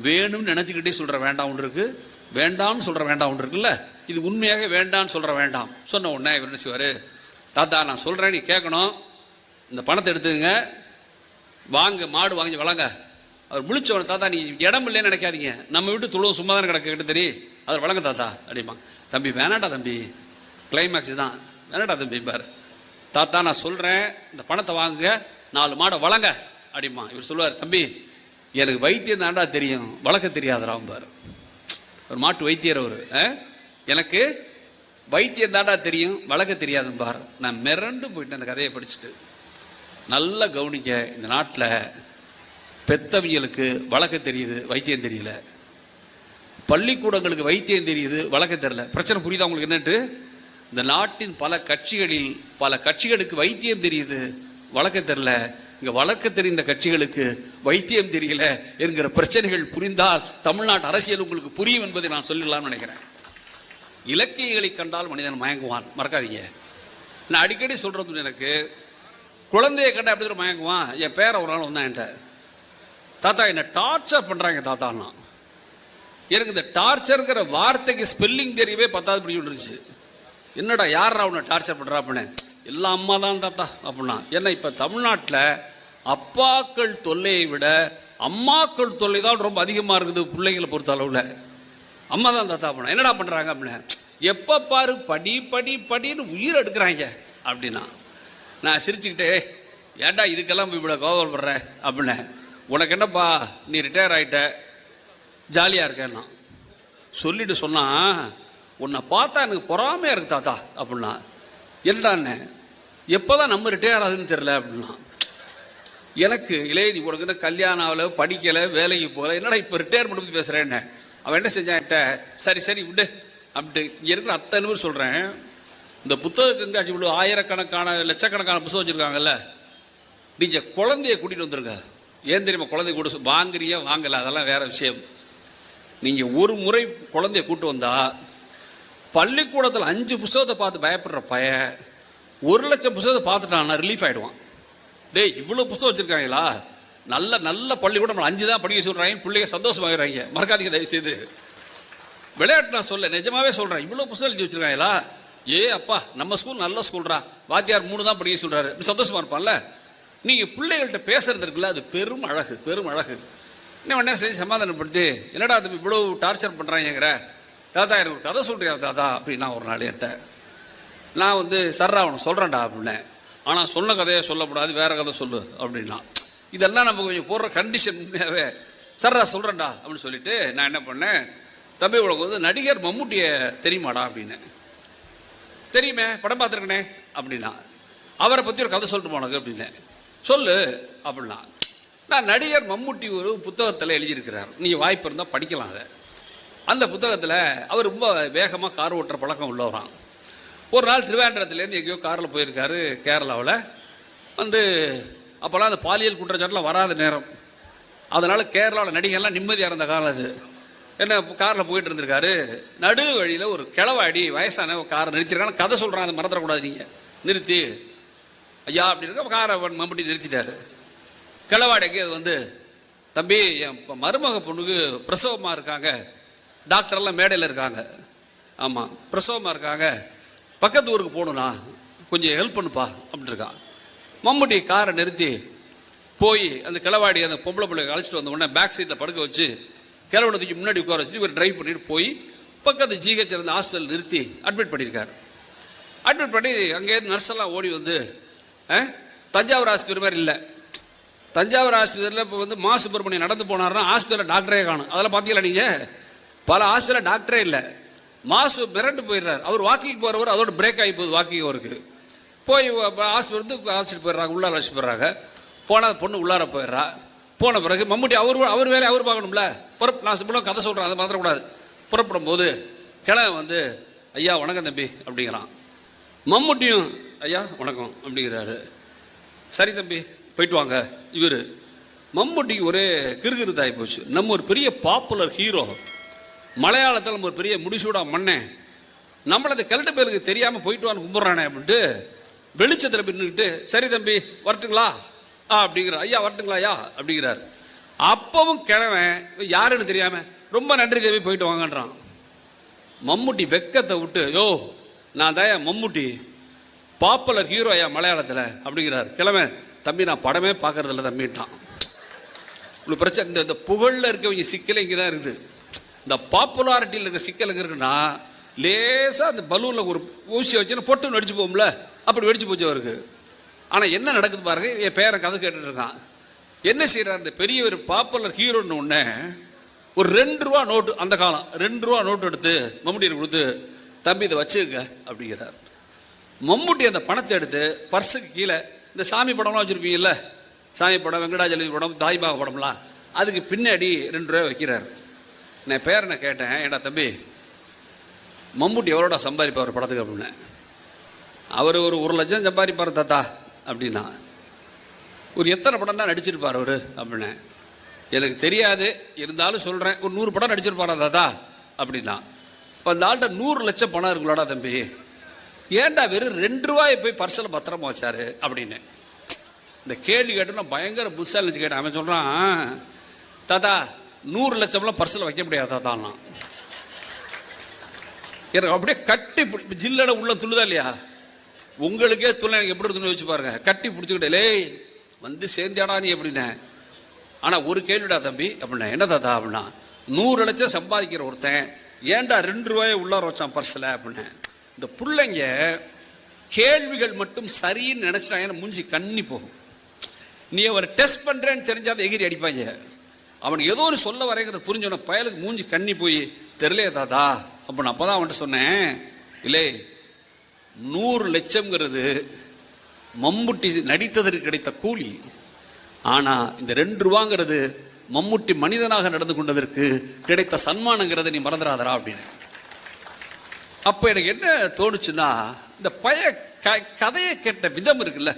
S1: வேணும்னு நினச்சிக்கிட்டே சொல்கிற வேண்டாம் ஒன்று இருக்குது, வேண்டாம்னு சொல்கிற வேண்டாம் ஒன்று இருக்குல்ல. இது உண்மையாக வேண்டான்னு சொல்கிற வேண்டாம் சொன்ன உடனே இவர் என்ன செய்வார், தாத்தா நான் சொல்கிறேன் நீ கேட்கணும், இந்த பணத்தை எடுத்துங்க வாங்க மாடு வாங்கி வளங்க. அவர் முழிச்சவன் தாத்தா நீ இடம் இல்லைன்னு நினைக்காதீங்க, நம்ம வீட்டு துளவு சும்மா தானே கிடக்க கிட்ட தெரியும், அவர் வளங்க தாத்தா அப்படிமா. தம்பி வேணாண்டா தம்பி, கிளைமேக்ஸ் தான், வேணாண்டா தம்பி பாரு. தாத்தா நான் சொல்கிறேன் இந்த பணத்தை வாங்குங்க 4 மாடை வளங்க அப்படிமா. இவர் சொல்லுவார், தம்பி எனக்கு வைத்தியம் தாண்டா தெரியும் வளர்க்க தெரியாதராம் பாரு. ஒரு மாட்டு வைத்தியர் அவர். எனக்கு வைத்தியம் தாண்டா தெரியும் வளர்க்க தெரியாதுன்னு பாரு. நான் மிரண்டு போயிட்டேன் அந்த கதையை படிச்சுட்டு. நல்லா கவனிக்க, இந்த நாட்டில் பெத்தவியலுக்கு வளர்க்க தெரியுது வைத்தியம் தெரியல, பள்ளிக்கூடங்களுக்கு வைத்தியம் தெரியுது வளர்க்க தெரியல. பிரச்சனை புரியுதா உங்களுக்கு என்னட்டு? இந்த நாட்டின் பல கட்சிகளுக்கு வைத்தியம் தெரியுது வளர்க்க தெரியல. இங்கே வளர்க்க தெரிந்த கட்சிகளுக்கு வைத்தியம் தெரியல என்கிற பிரச்சனைகள் புரிந்தால் தமிழ்நாட்டு அரசியல் உங்களுக்கு புரியும் என்பதை நான் சொல்லலாம்னு நினைக்கிறேன். இலக்கியங்களை கண்டால் மனிதன் மயங்குவான், மறக்காதீங்க. நான் அடிக்கடி சொல்கிறது, எனக்கு குழந்தையை கண்டா எப்படி மயங்குவான். என் பேரை ஒரு நாள் வந்தான் என்கிட்ட, தாத்தா என்னை டார்ச்சர் பண்ணுறாங்க தாத்தான்னா. எனக்கு இந்த டார்ச்சருங்கிற வார்த்தைக்கு ஸ்பெல்லிங் தெரியவே 10வது படி இருந்துச்சு. என்னடா யாரா உன்னை டார்ச்சர் பண்ணுறா அப்படின்னு. எல்லா அம்மா தான் தாத்தா அப்படின்னா. ஏன்னா இப்போ தமிழ்நாட்டில் அப்பாக்கள் தொல்லையை விட அம்மாக்கள் தொல்லை தான் ரொம்ப அதிகமாக இருக்குது பிள்ளைங்களை பொறுத்த அளவில். அம்மா தான் தாத்தா அப்படின்னா. என்னடா பண்ணுறாங்க அப்படின்னா, எப்போ பாரு படின்னு உயிர் எடுக்கிறாங்க அப்படின்னா. நான் சிரிச்சுக்கிட்டே, ஏன்டா இதுக்கெல்லாம் இவ்வளோ கோவப்படுற அப்படின்னு. உனக்கு என்னப்பா நீ ரிட்டையர் ஆகிட்ட ஜாலியாக இருக்கேன்னா சொல்லிட்டு சொன்னால், உன்னை பார்த்தா எனக்கு பொறாமையாக இருக்கு தாத்தா அப்படின்னா. என்னடாண்ணே எப்போ தான் நம்ம ரிட்டையர் ஆகுதுன்னு தெரில அப்படின்னா. எனக்கு இளைய நீ உனக்கு என்ன கல்யாணம் ஆகலை, படிக்கலை, வேலைக்கு போகல, என்னடா இப்போ ரிட்டையர்மெண்ட் பற்றி பேசுகிறேன்னு. அவன் என்ன செஞ்சான்ட்ட, சரி விடு அப்படின்ட்டு. இங்கே இருக்கிற அத்தனை பேர் சொல்கிறேன், இந்த புத்தக கண்காட்சி இவ்வளோ ஆயிரக்கணக்கான லட்சக்கணக்கான புத்தகம் வச்சுருக்காங்கல்ல, நீங்கள் குழந்தைய கூட்டிகிட்டு வந்துருங்க. ஏன் தெரியுமா குழந்தைய கூட வாங்குறீங்க வாங்கலை அதெல்லாம் வேறு விஷயம். நீங்கள் ஒரு முறை குழந்தைய கூட்டு வந்தால் பள்ளிக்கூடத்தில் 5 புத்தகத்தை பார்த்து பயப்படுற பையன் 1 லட்சம் புத்தகத்தை பார்த்துட்டான்னா ரிலீஃப் ஆகிடுவான். டேய் இவ்வளோ புத்தகம் வச்சுருக்காங்களா, நல்ல நல்ல பள்ளிக்கூடம் நம்ம 5 தான் படிக்க சொல்கிறாங்க, பிள்ளைங்க சந்தோஷமாகிறாங்க. மறக்காதீங்க தயவு செய்து. விளையாட்டு நான் சொல்ல, நிஜமாவே சொல்கிறேன். இவ்வளோ புத்தகம் எழுதி வச்சுருக்காங்களா, ஏ அப்பா நம்ம ஸ்கூல் நல்ல ஸ்கூல்ரா, வாத்தியார் 3 தான் படிக்க சொல்கிறாரு, சந்தோஷமாக இருப்பான்ல. நீங்கள் பிள்ளைகள்கிட்ட பேசுறது இருக்குல்ல, அது பெரும் அழகு, பெரும் அழகு. இன்னும் உடனே செஞ்சு சமாதானப்படுத்தி, என்னடா அது இவ்வளோ டார்ச்சர் பண்ணுறாங்கிற, தாத்தா எனக்கு ஒரு கதை சொல்கிறியா தாத்தா அப்படின்னா ஒரு நாள் என்கிட்ட. நான் சர்ரா அவனை சொல்கிறேன்டா அப்படின்னேன். ஆனால் சொன்ன கதையை சொல்லக்கூடாது, வேறு கதை சொல்லு அப்படின்னா. இதெல்லாம் நம்ம கொஞ்சம் போடுற கண்டிஷன். உண்மையாகவே சர்ரா சொல்கிறேன்டா அப்படின்னு சொல்லிட்டு நான் என்ன பண்ணேன், தம்பி உனக்கு நடிகர் மம்முட்டியை தெரியுமாடா அப்படின்னேன். தெரியுமே, படம் பார்த்துருக்கனே அப்படின்னா. அவரை பற்றி ஒரு கதை சொல்லிட்டு உனக்கு அப்படின்னேன். சொல்லு அப்படின்னா. நான் நடிகர் மம்முட்டி ஒரு புத்தகத்தில் எழுதியிருக்கிறார், நீங்கள் வாய்ப்பு இருந்தால் படிக்கலாம். அதை அந்த புத்தகத்தில் அவர் ரொம்ப வேகமாக கார் ஓட்டுற பழக்கம் உள்ளவரான். ஒரு நாள் திருவேண்டரத்துலேருந்து எங்கேயோ காரில் போயிருக்காரு கேரளாவில். அப்போல்லாம் அந்த பாலியல் குற்றச்சாட்டுலாம் வராத நேரம். அதனால் கேரளாவில் நடிகர்லாம் நிம்மதியாக இருந்த காலம் அது. என்ன காரில் போயிட்டு இருந்திருக்காரு. நடு வழியில் ஒரு கிழவாடி வயசான காரை நிறுத்திருக்காங்க. கதை சொல்கிறான், அதை மறந்துடக்கூடாது நீங்கள். நிறுத்தி ஐயா அப்படி இருக்க காரை மம்முட்டி நிறுத்திட்டாரு. கிழவாடைக்கு அது தம்பி என் மருமக பொண்ணுக்கு பிரசவமாக இருக்காங்க, டாக்டர்லாம் மேடையில் இருக்காங்க, ஆமாம் பிரசவமாக இருக்காங்க, பக்கத்து ஊருக்கு போகணுண்ணா, கொஞ்சம் ஹெல்ப் பண்ணுப்பா அப்படின்னு இருக்கான். மம்முட்டி காரை நிறுத்தி போய் அந்த கிழவாடி அந்த பொம்பளை பிள்ளைங்க அழைச்சிட்டு வந்த உடனே பேக் சீட்டில் படுக்க வச்சு கிழவனை தூக்கி முன்னாடி உட்கார வச்சுட்டு இவர் ட்ரைவ் பண்ணிட்டு போய் பக்கத்து ஜிஹெச் இருந்த ஹாஸ்பிட்டல் நிறுத்தி அட்மிட் பண்ணியிருக்காரு. அட்மிட் பண்ணி அங்கேருந்து நர்ஸெல்லாம் ஓடி தஞ்சாவூர் ஆஸ்பத்திரி மாதிரி இல்லை. தஞ்சாவூர் ஆஸ்பத்திரியில் இப்போ மா சுப்பிரமணியம் நடந்து போனார்னா ஹாஸ்பிட்டலில் டாக்டரே காணும். அதெல்லாம் பார்த்தீங்களா நீங்கள்? பல ஹாஸ்பிட்டலில் டாக்டரே இல்லை. மாசு மிரண்டு போயிடுறாரு. அவர் வாக்கிங் போகிறவர் அதோட பிரேக் ஆகி போகுது. வாக்கிங் அவருக்கு போய் ஹாஸ்பிட்டல் அழைச்சிட்டு போயிடுறாங்க, உள்ளார அழைச்சிட்டு போயிடுறாங்க. போனால் பொண்ணு உள்ளார போயிடுறா. போன பிறகு மம்முட்டி அவர் வேலையை அவர் பார்க்கணும்ல. நான் சிம்பிளாக கதை சொல்கிறேன், அதை மாத்திரக்கூடாது. புறப்படும் போது கிழமை ஐயா வணக்கம் தம்பி அப்படிங்கிறான். மம்முட்டியும் ஐயா வணக்கம் அப்படிங்கிறாரு. சரி தம்பி போயிட்டு வாங்க. இவர் மம்முட்டிக்கு ஒரே கிறுகிறுதாகி போச்சு. நம்ம ஒரு பெரிய பாப்புலர் ஹீரோ, மலையாளத்தில் நம்ம ஒரு பெரிய முடிசூடா மண்ணேன், நம்மளை அந்த கிழட்டு பேருக்கு தெரியாமல் போயிட்டு வான்னு கும்பிட்றானே அப்படின்ட்டு வெளிச்சத்தில் பின்னுக்கிட்டு சரி தம்பி வரட்டுங்களா அப்படிங்கிற. ஐயா வரட்டுங்களா ஐயா அப்படிங்கிறார். அப்பவும் கிழமை யாருன்னு தெரியாமல் ரொம்ப நன்றி தேவி போயிட்டு வாங்கன்றான். மம்முட்டி வெக்கத்தை விட்டு யோ நான் தான் மம்முட்டி பாப்புலர் ஹீரோ ஐயா மலையாளத்தில் அப்படிங்கிறார். கிழமை தம்பி நான் படமே பார்க்கறதில்ல தம்பிட்டான். உங்களுக்கு பிரச்சனை இந்த புகழில் இருக்கவங்க சிக்கல் இங்கே தான் இருக்குது. இந்த பாப்புலாரிட்டியில் இருக்கிற சிக்கல் எங்கே இருக்குன்னா, லேசாக அந்த பலூனில் ஒரு ஊசி வச்சுன்னா பொட்டுன்னு வெடிச்சு போகும்ல, அப்படி வெடிச்சு போச்சு அவருக்கு. ஆனால் என்ன நடக்குது பாருங்க, என் பேரை கதை கேட்டுட்டு இருக்கான். என்ன செய்கிறார், இந்த பெரிய ஒரு பாப்புலர் ஹீரோன்னு ஒன்று ஒரு 2 ரூபா நோட்டு, அந்த காலம் 2 ரூபா நோட்டு எடுத்து மம்முட்டியை கொடுத்து தம்பி இதை வச்சுக்க அப்படிங்கிறார். மம்முட்டி அந்த பணத்தை எடுத்து பர்ஸுக்கு கீழே இந்த சாமி படம்லாம் வச்சுருப்பீங்கல்ல, சாமி படம், வெங்கடாஜலபதி படம், தாய்பாக படம்லாம், அதுக்கு பின்னாடி 2 ரூபா வைக்கிறார். நான் பேரனை கேட்டேன், ஏடா தம்பி மம்முட்டி எவ்வளோடா சம்பாதிப்பார் ஒரு படத்துக்கு அப்படின்னு. அவர் ஒரு 1 லட்சம் சம்பாதிப்பார் தாத்தா அப்படின்னா. ஒரு எத்தனை படம் தான் நடிச்சிருப்பார் அவர் அப்படின்னு எனக்கு தெரியாது, இருந்தாலும் சொல்கிறேன், ஒரு 100 படம் நடிச்சிருப்பாரா தாத்தா அப்படின்னா. இப்போ அந்த ஆள்கிட்ட 100 லட்சம் பணம் இருக்குல்லடா தம்பி, ஏன்டா வெறும் 2 ரூபாயை போய் பர்சனில் பத்திரமா வச்சாரு அப்படின்னு. இந்த கேள்வி கேட்டு நான் பயங்கர புதுசாக நினச்சி கேட்டேன். அவன் சொல்கிறான், தாத்தா 100 லட்சம்லாம் பர்சனில் வைக்க முடியாது தாத்தான்னா. எனக்கு அப்படியே கட்டி பிடி ஜில்லட உள்ள துள்ளுதா இல்லையா, உங்களுக்கே துள்ள எனக்கு எப்படி இருக்குன்னு வச்சு பாருங்க. கட்டி பிடிச்சிக்கிட்டே லே சேர்ந்தாடா நீ எப்படின்னு. ஆனால் ஒரு கேள்விடா தம்பி அப்படின்னா, என்ன தாத்தா அப்படின்னா, 100 லட்சம் சம்பாதிக்கிற ஒருத்தன் ஏன்டா 2 ரூபாயை உள்ளார வச்சான் பர்ஸில் அப்படின்னு. இந்த பிள்ளைங்க கேள்விகள் மட்டும் சரின்னு நினச்சிட்டாங்கன்னா மூஞ்சி கண்ணி போகும். நீ அவரை டெஸ்ட் பண்ணுறேன்னு தெரிஞ்சால் எகிரி அடிப்பாங்க. அவனுக்கு ஏதோ ஒரு சொல்ல வரைங்கிறது புரிஞ்சவன பயலுக்கு மூஞ்சி கண்ணி போய் தெரியலையே தாத்தா அப்படின்னு. அப்போ தான் அவன்கிட்ட சொன்னேன், இல்லை 100 லட்சம்ங்கிறது மம்முட்டி நடித்ததற்கு கிடைத்த கூலி, ஆனால் இந்த 2 ரூபாங்கிறது மம்முட்டி மனிதனாக நடந்து கொண்டதற்கு கிடைத்த சன்மானங்கிறத நீ மறந்துடாதரா அப்படின்னு. அப்போ எனக்கு என்ன தோணுச்சுன்னா, இந்த கதையை கேட்ட விதம் இருக்குல்ல,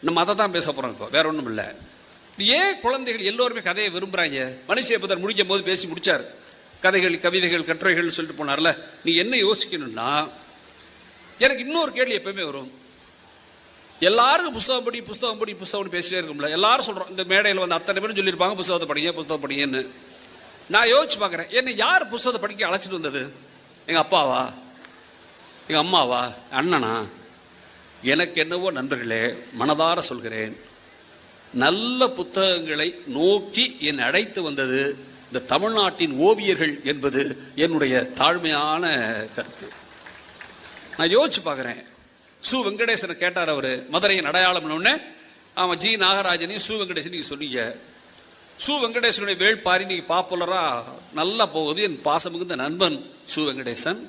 S1: நம்ம அதை தான் பேச போகிறோம். இப்போ வேற ஒன்றும் இல்லை. ஏன் குழந்தைகள் எல்லோருமே கதையை விரும்புகிறாங்க? மனுஷன் முடிக்கும் போது பேசி முடித்தார், கதைகள் கவிதைகள் கட்டுரைகள் சொல்லிட்டு போனார்ல. நீ என்ன யோசிக்கணும்னா, எனக்கு இன்னொரு கேள்வி எப்பவுமே வரும். எல்லாருக்கும் புஸ்தகம் படி புஸ்தகம் படி புஸ்தகம் படி பேசிட்டே இருக்கும்ல. எல்லாரும் சொல்கிறோம், இந்த மேடையில் வந்து அத்தனை பேரும் சொல்லியிருப்பாங்க புஸ்தகத்தை படிங்க புஸ்தகம் படிங்கன்னு. நான் யோசிச்சு பார்க்குறேன், என்னை யார் புஸ்தகத்தை படிக்க அழைச்சிட்டு வந்தது? எங்கள் அப்பாவா, எங்கள் அம்மாவா, அண்ணனா? எனக்கு என்னவோ நண்பர்களே, மனதார சொல்கிறேன், நல்ல புத்தகங்களை நோக்கி என்னை அழைத்து வந்தது இந்த தமிழ்நாட்டின் ஓவியர்கள் என்பது என்னுடைய தாழ்மையான கருத்து. நான் யோசிச்சு பார்க்குறேன். சு வெங்கடேசனை கேட்டார் அவர், மதுரையின் அடையாளம்னு. ஆமாம், ஜி நாகராஜனையும் சு வெங்கடேசன் நீங்கள் சொன்னீங்க. சு வெங்கடேசனுடைய வேள்பாரி நீங்கள் பாப்புலராக நல்லா போகுது. என் பாசமிகுந்த நண்பன் சு வெங்கடேசன்.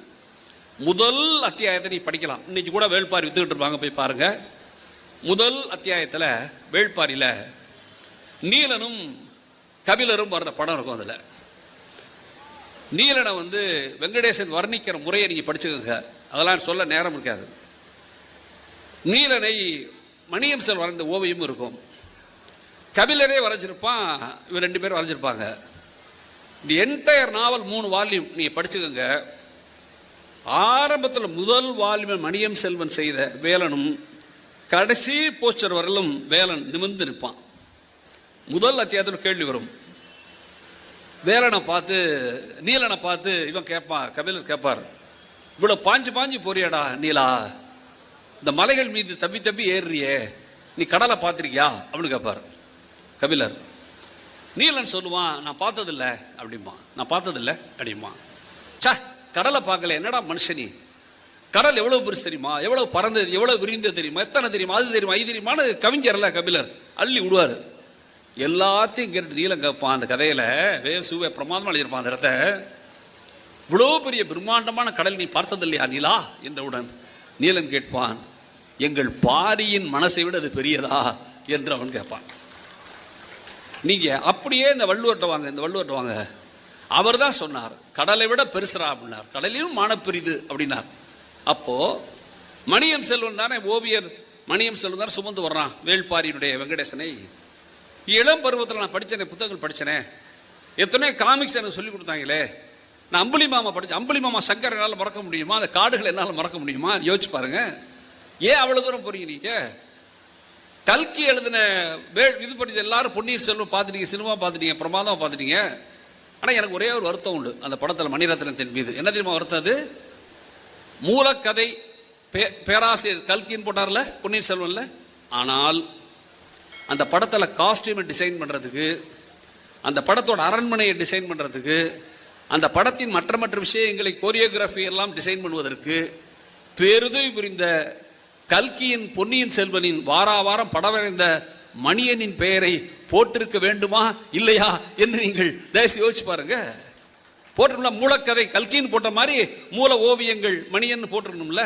S1: முதல் அத்தியாயத்தை நீ படிக்கலாம். இன்னைக்கு கூட வேள்பாரி வித்துக்கிட்டு இருப்பாங்க, போய் பாருங்க. முதல் அத்தியாயத்தில் வேள்பாரியில் நீலனும் கபிலரும் வர்ற படம் இருக்கும். அதில் நீலனை வந்து வெங்கடேசன் வர்ணிக்கிற முறையை நீங்கள் படிச்சுக்கோங்க, அதெல்லாம் சொல்ல நேரம் இருக்காது. நீலனை மணியம் செல் வரைந்த ஓவியமும் இருக்கும். கபிலரே வரைஞ்சிருப்பான், இவர் 2 பேரும் வரைஞ்சிருப்பாங்க. தி என்டையர் நாவல் 3 வால்யூம் நீங்கள் படிச்சுக்கோங்க. ஆரம்பத்தில் முதல் வால்யூம் மணியம் செல்வன் செய்த வேலனும் கடைசி போஸ்டர் வரலும் வேலன் நிமிர்ந்து நிற்பான். முதல் அத்தியாயத்தில் கேள்வி வரும். வேலனை பார்த்து நீலனை பார்த்து இவன் கேட்பான், கபிலர் கேட்பார், இவ்வளோ பாஞ்சு பாஞ்சு போறியாடா நீலா, இந்த மலைகள் மீது தப்பி தப்பி ஏறுறியே, நீ கடலை பார்த்துருக்கியா அப்படின்னு கேட்பார் கபிலர். நீலன் சொல்லுவான், நான் பார்த்ததில்லை அப்படிமா, நான் பார்த்ததில்லை அப்படிமா. சா, கடலை பார்க்கல, என்னடா மனுஷனி, கடல் எவ்வளோ பெருசு தெரியுமா, எவ்வளோ பறந்தது, எவ்வளோ விரிந்தது தெரியுமா, எத்தனை தெரியுமா, அது தெரியுமா, இது தெரியுமான்னு கவிஞர்ல கபிலர் அள்ளி விடுவார். எல்லாத்தையும் கேட்டு நீலம் கேட்பான். அந்த கதையில் சூவை பிரமாதமாக எழுதியிருப்பான். அந்த இடத்த, இவ்வளோ பெரிய பிரம்மாண்டமான கடல் நீ பார்த்ததில்லையா நீலா என்றவுடன் நீலன் கேட்பான், எங்கள் பாரியின் மனசை விட அது பெரியதா என்று அவன் கேட்பான். நீங்கள் அப்படியே இந்த வள்ளுவர்கிட்ட வாங்க, இந்த வள்ளுவர்கிட்ட வாங்க, அவர் தான் சொன்னார் கடலை விட பெருசரா அப்படின்னார், கடலையும் மானப்பெரிது அப்படின்னார். அப்போது மணியம் செல்வன் தானே ஓவியர், மணியம் செல்வன் தானே சுமந்து வர்றான் வேள்பாரியினுடைய வெங்கடேசனை. இளம் பருவத்தில் நான் படித்தேனே, புத்தகங்கள் படித்தேனே, எத்தனையோ காமிக்ஸ் எனக்கு சொல்லிக் கொடுத்தாங்களே. நான் அம்புலி மாமா படித்தேன். அம்புலி மாமா சங்கர் என்னால் மறக்க முடியுமா? அந்த காடுகள் என்னால் மறக்க முடியுமா? யோசிச்சு பாருங்க. ஏன் அவ்வளோ தூரம் போறீங்க நீங்கள்? கல்கி எழுதின இது படித்த எல்லாரும் பொன்னியின் செல்வம் பார்த்துட்டீங்க, சினிமா பார்த்துட்டீங்க, பிரமாதமாக பார்த்துட்டீங்க. ஆனால் எனக்கு ஒரே ஒரு வருத்தம் உண்டு அந்த படத்தில், மணிரத்னத்தின் மீது. என்ன தெரியுமா வருத்தம்? அது மூலக்கதை பேராசிரியர் கல்கின்னு போட்டார்ல பொன்னியின் செல்வன்ல. ஆனால் அந்த படத்தில் காஸ்டியூமை டிசைன் பண்ணுறதுக்கு, அந்த படத்தோட அரண்மனையை டிசைன் பண்ணுறதுக்கு, அந்த படத்தின் மற்ற விஷயங்களை கோரியோகிராஃபி எல்லாம் டிசைன் பண்ணுவதற்கு பெருதுவி புரிந்த கல்கியின் பொன்னியின் செல்வனின் வாரம் படம் வரைந்த மணியனின் பெயரை போட்டிருக்க வேண்டுமா இல்லையா என்று நீங்கள் தயவுசெய்து யோசிச்சு பாருங்க. போட்டிருந்தா மூலக்கதை கல்கின்னு போட்ட மாதிரி மூல ஓவியங்கள் மணியன் போட்டிருக்கணும்ல.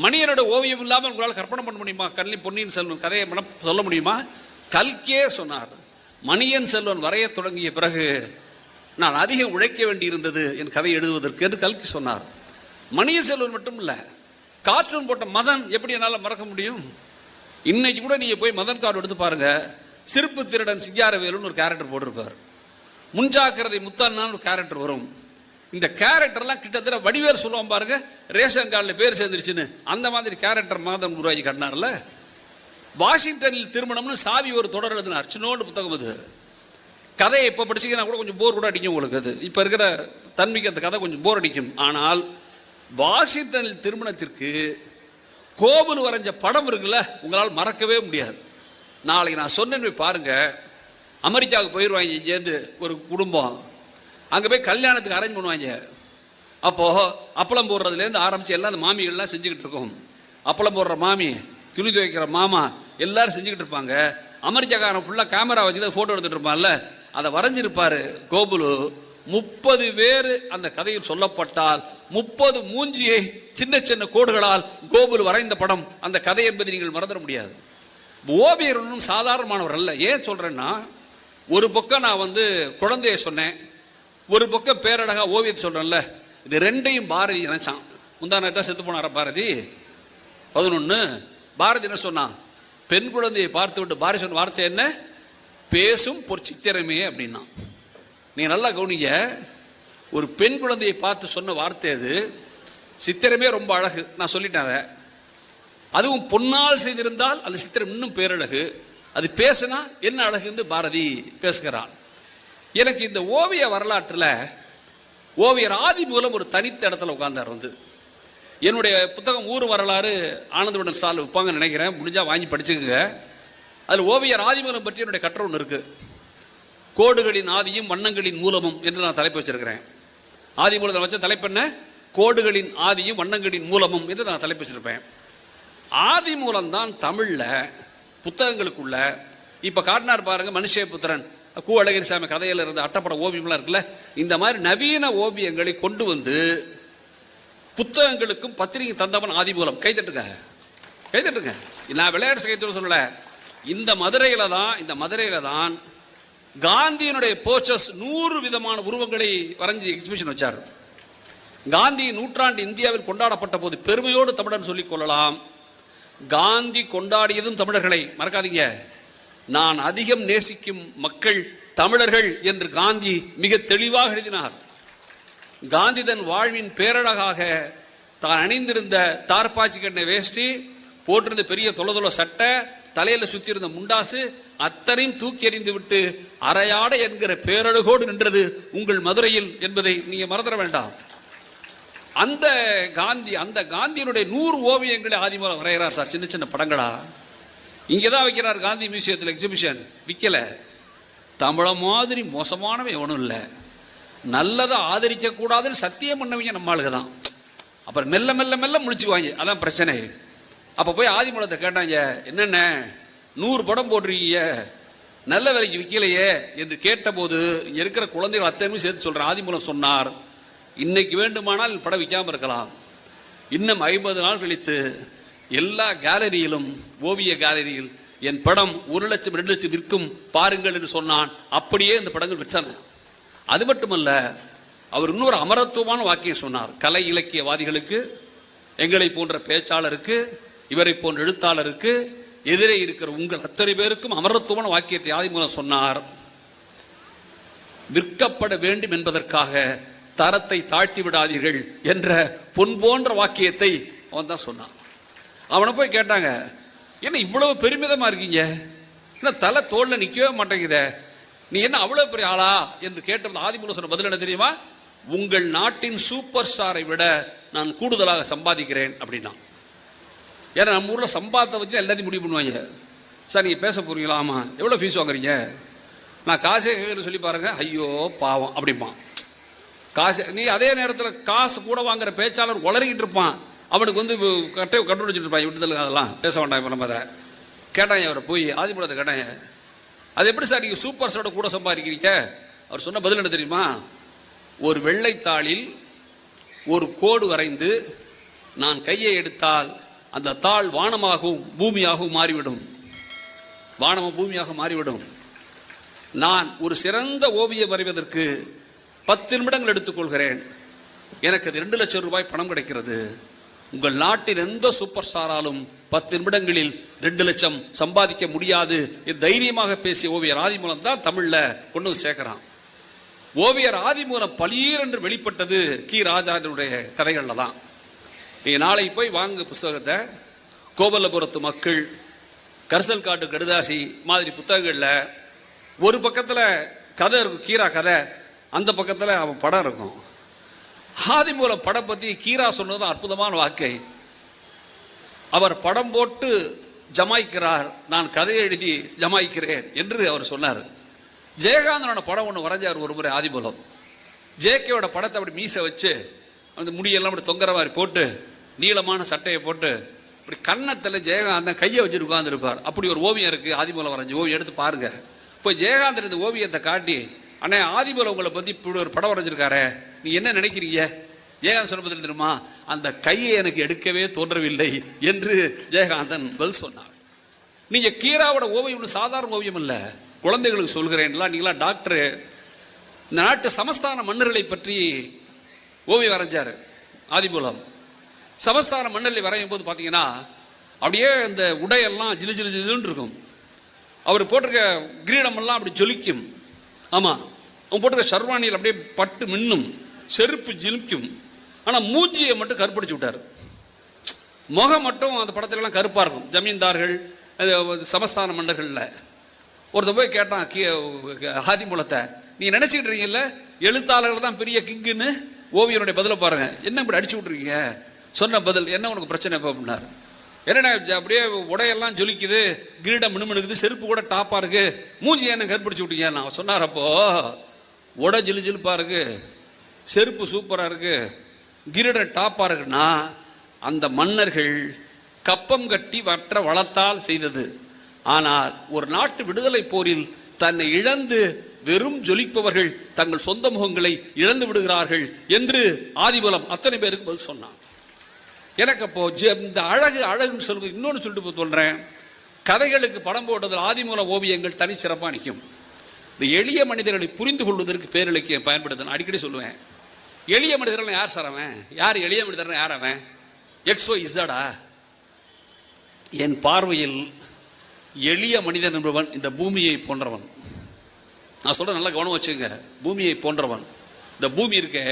S1: மணியனோட ஓவியம் இல்லாமல் உங்களால் கற்பனை பண்ண முடியுமா? பொன்னியின் செல்வன் கதையை சொல்ல முடியுமா? கல்கியே சொன்னார், மணியன் செல்வன் வரைய தொடங்கிய பிறகு நான் அதிகம் உழைக்க வேண்டியிருந்தது என் கதை எழுதுவதற்கு என்று கல்கி சொன்னார். மணியன் செல்வன் மட்டும் இல்லை, கார்ட்டூன் போட்ட மதன் எப்படி என்னால் மறக்க முடியும்? இன்னைக்கு கூட நீங்கள் போய் மதன் கார்டு எடுத்து பாருங்க, சிறப்பு திருடன் சிங்காரவேலுன்னு ஒரு கேரக்டர் போட்டிருப்பார், முன்ஜாக்கிரதை முத்தான்னு ஒரு கேரக்டர் வரும். இந்த கேரக்டர்லாம் கிட்டத்தட்ட வடிவேல் சொல்லுவான் பாருங்க, ரேஷன் கார்டில் பேர் சேர்ந்துருச்சுன்னு, அந்த மாதிரி கேரக்டர் மாதம் உருவாக்கி காட்டினார்ல. வாஷிங்டனில் திருமணம்னு சாவி ஒரு தொடர் எழுதினார், சின்னோண்டு புத்தகம். அது கதையை இப்போ படிச்சிங்கன்னா கூட கொஞ்சம் போர் கூட அடிக்கும் உங்களுக்கு. அது இப்போ இருக்கிற தன்மைக்கு அந்த கதை கொஞ்சம் போர் அடிக்கும். ஆனால் வாஷிங்டனில் திருமணத்திற்கு கோபுல் வரைஞ்ச படம் இருக்குல்ல, உங்களால் மறக்கவே முடியாது. நாளைக்கு நான் சொன்னேன்னு பாருங்க, அமெரிக்காவுக்கு போயிடுவாங்க இங்கேருந்து ஒரு குடும்பம், அங்கே போய் கல்யாணத்துக்கு அரேஞ்ச் பண்ணுவாங்க. அப்போது அப்பளம் போடுறதுலேருந்து ஆரம்பித்து எல்லாம் அந்த மாமிகள்லாம் செஞ்சுக்கிட்டு இருக்கோம். அப்பளம் போடுற மாமி, துணி துவைக்கிற மாமா, எல்லாரும் செஞ்சுக்கிட்டு இருப்பாங்க. அமெரிக்காக்காரன் ஃபுல்லாக கேமரா வச்சுட்டு ஃபோட்டோ எடுத்துகிட்டு இருப்பான்ல, அதை வரைஞ்சிருப்பார் கோபுலு. 30 பேர் அந்த கதையில் சொல்லப்பட்டால் 30 மூஞ்சியை சின்ன சின்ன கோடுகளால் கோபுலு வரைந்த படம் அந்த கதை என்பதை நீங்கள் மறந்துட முடியாது. ஓவியர் ஒன்றும் சாதாரணமானவர் அல்ல. ஏன் சொல்கிறேன்னா, ஒரு பக்கம் நான் வந்து குழந்தைய சொன்னேன், ஒரு பக்கம் பேரழகா ஓவியத்தை சொல்கிறேன்ல, இது ரெண்டையும் பாரதி நினைச்சான். முந்தானத்தான் செத்து போனார பாரதி 11. பாரதி என்ன சொன்னான்? பெண் குழந்தையை பார்த்து விட்டு பாரதி சொன்ன வார்த்தை என்ன? பேசும் பொற்சித்திரமே அப்படின்னா. நீங்கள் நல்லா கவனிங்க, ஒரு பெண் குழந்தையை பார்த்து சொன்ன வார்த்தை அது. சித்திரமே ரொம்ப அழகு, நான் சொல்லிட்டேன். அதை அதுவும் பொன்னால் செய்திருந்தால் அந்த சித்திரம் இன்னும் பேரழகு. அது பேசினா என்ன அழகு என்று பாரதி பேசுகிறான். எனக்கு இந்த ஓவிய வரலாற்றில் ஓவியர் ஆதிமூலம் ஒரு தனித்த இடத்துல உட்கார்ந்தார். என்னுடைய புத்தகம் ஊர் வரலாறு ஆனந்தவுடன் சால் விற்பாங்க நினைக்கிறேன், முடிஞ்சால் வாங்கி படிச்சுக்குங்க. அதில் ஓவியர் ஆதிமூலம் பற்றி என்னுடைய கட்டுரை ஒன்று இருக்குது. கோடுகளின் ஆதியும் வண்ணங்களின் மூலமும் என்று நான் தலைப்பு வச்சிருக்கிறேன். ஆதிமூலத்தில் வச்ச தலைப்பு என்ன? கோடுகளின் ஆதியும் வண்ணங்களின் மூலமும் என்று நான் தலைப்பு வச்சிருப்பேன். ஆதிமூலம் தான் தமிழில் புத்தகங்களுக்குள்ள இப்போ காட்டினார் பாருங்க, மனுஷபுத்திரன், கு அழகிரிசாமி கதையில் இருந்த அட்டப்பட ஓவியம்லாம் இருக்குல்ல, இந்த மாதிரி நவீன ஓவியங்களை கொண்டு வந்து புத்தகங்களுக்கும் பத்திரிகை தந்தவன் ஆதிமூலம். கைத்தட்டுங்க, கைத்தட்டுங்க. நான் விளையாட்டு கைத்தட்டு சொல்லல. இந்த மதுரையில் தான் காந்தியினுடைய போஸ்டர்ஸ் 100 விதமான உருவங்களை வரைஞ்சி எக்ஸிபிஷன் வச்சார். காந்தி நூற்றாண்டு இந்தியாவில் கொண்டாடப்பட்ட போது பெருமையோடு தமிழன் சொல்லிக் கொள்ளலாம். காந்தி கொண்டாடியதும் தமிழர்களை மறக்காதீங்க. நான் அதிகம் நேசிக்கும் மக்கள் தமிழர்கள் என்று காந்தி மிக தெளிவாக எழுதினார். காந்தி தன் வாழ்வின் பேரழகாக தான் அணிந்திருந்த தார்பாச்சி கண்ண வேஷ்டி, போட்டிருந்த பெரிய தொலை சட்டை, தலையில் சுற்றியிருந்த முண்டாசு அத்தனையும் தூக்கி எறிந்து விட்டு அரையாடை என்கிற பேரழகோடு நின்றது உங்கள் மதுரையில் என்பதை நீங்க மறந்துட வேண்டாம். அந்த காந்தியினுடைய 100 ஓவியங்களை ஆதிமூலம் வரைகிறார் சார். சின்ன சின்ன படங்களா இங்கே தான் வைக்கிறார். காந்தி மியூசியத்தில் எக்ஸிபிஷன் விற்கல. தமிழை மாதிரி மோசமானவன் எவனும் இல்லை. நல்லதை ஆதரிக்க கூடாதுன்னு சத்தியம் பண்ணவங்க நம்ம ஆளுக தான். அப்புறம் மெல்ல மெல்ல மெல்ல முடிச்சுக்குவாங்க. அதான் பிரச்சனை. அப்போ போய் ஆதிமூலத்தை கேட்டாங்க, என்னென்ன 100 படம் போட்டிருக்கீங்க, நல்ல விலைக்கு விற்கலையே என்று கேட்டபோது இங்கே இருக்கிற குழந்தைகள் அத்தனையும் சேர்த்து சொல்கிற ஆதிமூலம் சொன்னார், இன்னைக்கு வேண்டுமானால் படம் விற்காமல் இருக்கலாம், இன்னும் 50 நாள் கழித்து எல்லா கேலரியிலும், ஓவிய கேலரியில் என் படம் 1 லட்சம் 2 லட்சம் விற்கும் பாருங்கள் என்று சொன்னான். அப்படியே இந்த படங்கள் விற்றான. அது மட்டுமல்ல, அவர் இன்னொரு அமரத்துவமான வாக்கியம் சொன்னார். கலை இலக்கியவாதிகளுக்கு, எங்களை போன்ற பேச்சாளருக்கு, இவரை போன்ற எழுத்தாளருக்கு, எதிரே இருக்கிற உங்கள் அத்தனை பேருக்கும் அமரத்துவமான வாக்கியத்தை ஆதிமூலம் சொன்னார். விற்கப்பட வேண்டும் என்பதற்காக தரத்தை தாழ்த்தி விடாதீர்கள் என்ற பொன் போன்ற வாக்கியத்தை அவன் தான் சொன்னான். அவனை போய் கேட்டாங்க, என்ன இவ்வளவு பெருமிதமா இருக்கீங்க, என்ன தலை தோல்ல நிற்கவே மாட்டேங்குத, நீ என்ன அவ்வளவு பெரிய ஆளா என்று கேட்ட ஆதிமூலம் சொன்ன பதில் என்ன தெரியுமா? உங்கள் நாட்டின் சூப்பர் ஸ்டாரை விட நான் கூடுதலாக சம்பாதிக்கிறேன் அப்படின்னா. ஏன்னா நம்ம ஊரில் சம்பாதத்தை வச்சு எல்லாத்தையும் முடிவு பண்ணுவாங்க. சார் நீங்கள் பேச போறீங்களா? ஆமாம். எவ்வளோ ஃபீஸ் வாங்குறீங்க? நான் காசே கேட்குறேன்னு சொல்லி பாருங்க. ஐயோ பாவம் அப்படிப்பான். காசு நீ அதே நேரத்தில் காசு கூட வாங்குற பேச்சாளர் உளறிக்கிட்டு இருப்பான். அவனுக்கு கண்டுபிடிச்சிட்டு இருப்பான். விட்டுதல் அதெல்லாம் பேச வேண்டாம். இப்போ நம்ம அதை கேட்டாங்க. அவரை போய் ஆதிமூலத்தை கேட்டாங்க, அது எப்படி சார் நீங்கள் சூப்பர் ஸ்டாரோட கூட சம்பாதிக்கிறீங்க? அவர் சொன்ன பதில் என்ன தெரியுமா? ஒரு வெள்ளைத்தாளில் ஒரு கோடு வரைந்து நான் கையை எடுத்தால் அந்த தாள் வானமாகவும் பூமியாகவும் மாறிவிடும். வானமும் பூமியாக மாறிவிடும். நான் ஒரு சிறந்த ஓவியம் வரைவதற்கு 10 நிமிடங்கள் எடுத்துக்கொள்கிறேன். எனக்கு அது 2 லட்சம் ரூபாய் பணம் கிடைக்கிறது. உங்கள் நாட்டில் எந்த சூப்பர் ஸ்டாராலும் 10 நிமிடங்களில் 2 லட்சம் சம்பாதிக்க முடியாது. தைரியமாக பேசிய ஓவியர் ஆதிமூலம் தான் தமிழில் கொண்டு வந்து சேர்க்கிறான். ஓவியர் ஆதிமூலம் பளீர் என்று வெளிப்பட்டது கி ராஜாவுடைய கதைகளில் தான். நீங்கள் நாளைக்கு போய் வாங்க புத்தகத்தை. கோபல்லபுரத்து மக்கள், கரிசல் காட்டு கடுதாசி மாதிரி புத்தகங்களில் ஒரு பக்கத்தில் கதை இருக்கும், கீரா கதை, அந்த பக்கத்தில் அவன் படம் இருக்கும். ஆதிமூலம் படம் பற்றி கீரா சொன்னது அற்புதமான வாக்கை. அவர் படம் போட்டு ஜமாய்க்கிறார், நான் கதையை எழுதி ஜமாய்க்கிறேன் என்று அவர் சொன்னார். ஜெயகாந்தனோட படம் ஒன்று வரைஞ்சார் ஒரு முறை ஆதிமூலம். ஜேகேவோட படத்தை அப்படி மீசை வச்சு அந்த முடியெல்லாம் அப்படி தொங்குற மாதிரி போட்டு நீளமான சட்டையை போட்டு இப்படி கன்னத்தில் ஜெயகாந்தன் கையை வச்சுட்டு உட்கார்ந்துருப்பார். அப்படி ஒரு ஓவியம் இருக்குது ஆதிமூலம் வரைஞ்சி ஓவியம், எடுத்து பாருங்க. இப்போ ஜெயகாந்தன் இந்த ஓவியத்தை காட்டி, அண்ணே ஆதிமூலம் உங்களை பற்றி இப்படி ஒரு படம் வரைஞ்சிருக்காரு, நீ என்ன நினைக்கிறீங்க? ஜெயகாந்தன் சொன்ன பதில் தெரியுமா? அந்த கையை எனக்கு எடுக்கவே தோன்றவில்லை என்று ஜெயகாந்தன் பதில் சொன்னார். நீங்கள் கீராவோட ஓவியம் சாதாரண ஓவியம் இல்லை, குழந்தைகளுக்கு சொல்கிறேன்லாம். நீங்களாம் டாக்டரு. இந்த நாட்டு சமஸ்தான மன்னர்களை பற்றி ஓவியம் வரைஞ்சார் ஆதிமூலம். சமஸ்தான மன்னர்களை வரையும் போது பார்த்தீங்கன்னா அப்படியே இந்த உடையெல்லாம் ஜிலு ஜிலு ஜிலுன்னு இருக்கும். அவர் போட்டிருக்க கிரீடமெல்லாம் அப்படி ஜொலிக்கும். ஆமாம், அவன் போட்டிருக்க ஷர்வானியில் அப்படியே பட்டு மின்னும், செருப்பு ஜிலிக்கும். ஆனால் மூஞ்சியை மட்டும் கருப்படிச்சு விட்டார். முகம் மட்டும் அந்த படத்துலலாம் கருப்பாக இருக்கும். ஜமீன்தார்கள், சமஸ்தான மன்னர்களில் ஒருத்தர் போய் கேட்டான் ஆதிமூலத்தை, நீங்கள் நினச்சிக்கிட்டு இருக்கீங்கல்ல எழுத்தாளர்கள் தான் பெரிய கிங்குன்னு. ஓவியனுடைய பதிலை பாருங்க, என்ன இப்படி அடிச்சு விட்ருக்கீங்க? சொன்ன பதில், என்ன உனக்கு பிரச்சனை இப்போ அப்படின்னாரு. என்னடா அப்படியே உடையெல்லாம் ஜொலிக்குது, கிரீடம் மினுமினுக்குது, செருப்பு கூட டாப்பாக இருக்கு, மூஞ்சி என்ன கருப்பிடிச்சு விட்டீங்க? நான் சொன்னார், அப்போ உடை ஜிலு ஜிலுப்பாக இருக்கு, செருப்பு சூப்பராக இருக்கு, கிரீடம் டாப்பாக இருக்குன்னா அந்த மன்னர்கள் கப்பம் கட்டி வற்ற வளத்தால் செய்தது. ஆனால் ஒரு நாட்டு விடுதலை போரில் தன்னை இழந்து வெறும் ஜொலிப்பவர்கள் தங்கள் சொந்த முகங்களை இழந்து விடுகிறார்கள் என்று ஆதிமூலம் அத்தனை பேருக்கு பதில் சொன்னான். எனக்கு அப்போ இந்த அழகுன்னு சொல்லுங்க. இன்னொன்று சொல்லிட்டு சொல்றேன், கதைகளுக்கு படம் போட்டதில் ஆதிமூலம் ஓவியங்கள் தனி சிறப்பாக நிற்கும். இந்த எளிய மனிதர்களை புரிந்து கொள்வதற்கு பேரிலக்கியம் பயன்படுத்த அடிக்கடி சொல்லுவேன். எளிய மனிதர்கள் யார் சார் அவன்? யார் எளிய மனிதர்? யார் அவன்? XY Z. என் பார்வையில் எளிய மனிதன் என்பவன் இந்த பூமியை போன்றவன். நான் சொல்ற நல்லா கவனம் வச்சுங்க. பூமியை போன்றவன். இந்த பூமி இருக்கே,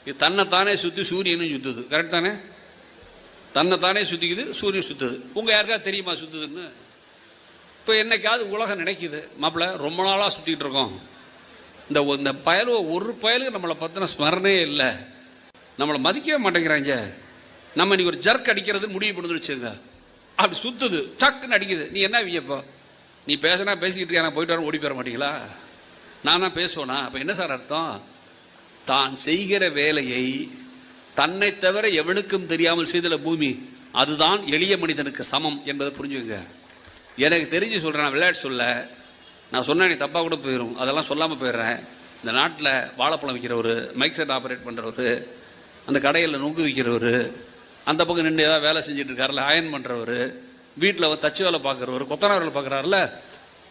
S1: இது தன்னைத்தானே சுற்றி சூரியனும் சுத்துது. கரெக்ட் தானே? தன்னைத்தானே சுத்திக்குது, சூரியன் சுத்துது. உங்க யாருக்காவது தெரியுமா சுத்துதுன்னு? இப்போ என்னைக்காவது உலகம் நினைக்குது, மாப்பிள்ள ரொம்ப நாளாக சுற்றிக்கிட்டு இருக்கோம், இந்த பயலுவ ஒரு பயலுக்கு நம்மளை பற்றின ஸ்மரணே இல்லை, நம்மளை மதிக்கவே மாட்டேங்கிறாங்க, நம்ம இன்னைக்கு ஒரு ஜர்க் அடிக்கிறது முடிவு பண்ணி வச்சுங்க, அப்படி சுத்துது, டக்குன்னு அடிக்குது. நீ என்ன வியப்போ? நீ பேசினா பேசிக்கிட்டு இருக்க, நான் போயிட்டு வர ஓடி போயிட மாட்டீங்களா? நான் தான் பேசுவேனா? அப்போ என்ன சார் அர்த்தம்? தான் செய்கிற வேலையை தன்னை தவிர எவனுக்கும் தெரியாமல் செய்தல பூமி, அதுதான் எளிய மனிதனுக்கு சமம் என்பதை புரிஞ்சுங்க. எனக்கு தெரிஞ்சு சொல்கிறேன், நான் விளையாட்டு சொல்ல, நான் சொன்னேன் நீ தப்பாக கூட போயிடும், அதெல்லாம் சொல்லாமல் போயிடுறேன். இந்த நாட்டில் வாழைப்பழம் விற்கிறவர், மைக் செட் ஆப்ரேட் பண்ணுறவர், அந்த கடையில் நுங்கு விற்கிறவர், அந்த பக்கம் நின்று ஏதாவது வேலை செஞ்சுட்டு இருக்காருல்ல, அயன் பண்ணுறவர், வீட்டில் தச்சு வேலை பார்க்குறவர், கொத்தனார் வேலை பார்க்குறாருல,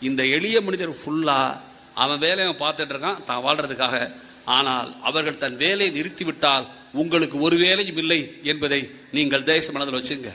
S1: இந்த எளிய மனிதர் ஃபுல்லாக அவன் வேலையை பார்த்துட்டு இருக்கான் தான் வாழ்கிறதுக்காக. ஆனால் அவர்கள் தன் வேலையை நிறுத்திவிட்டால் உங்களுக்கு ஒரு வேலையும் இல்லை என்பதை நீங்கள் தேச மனதில் வச்சுங்க.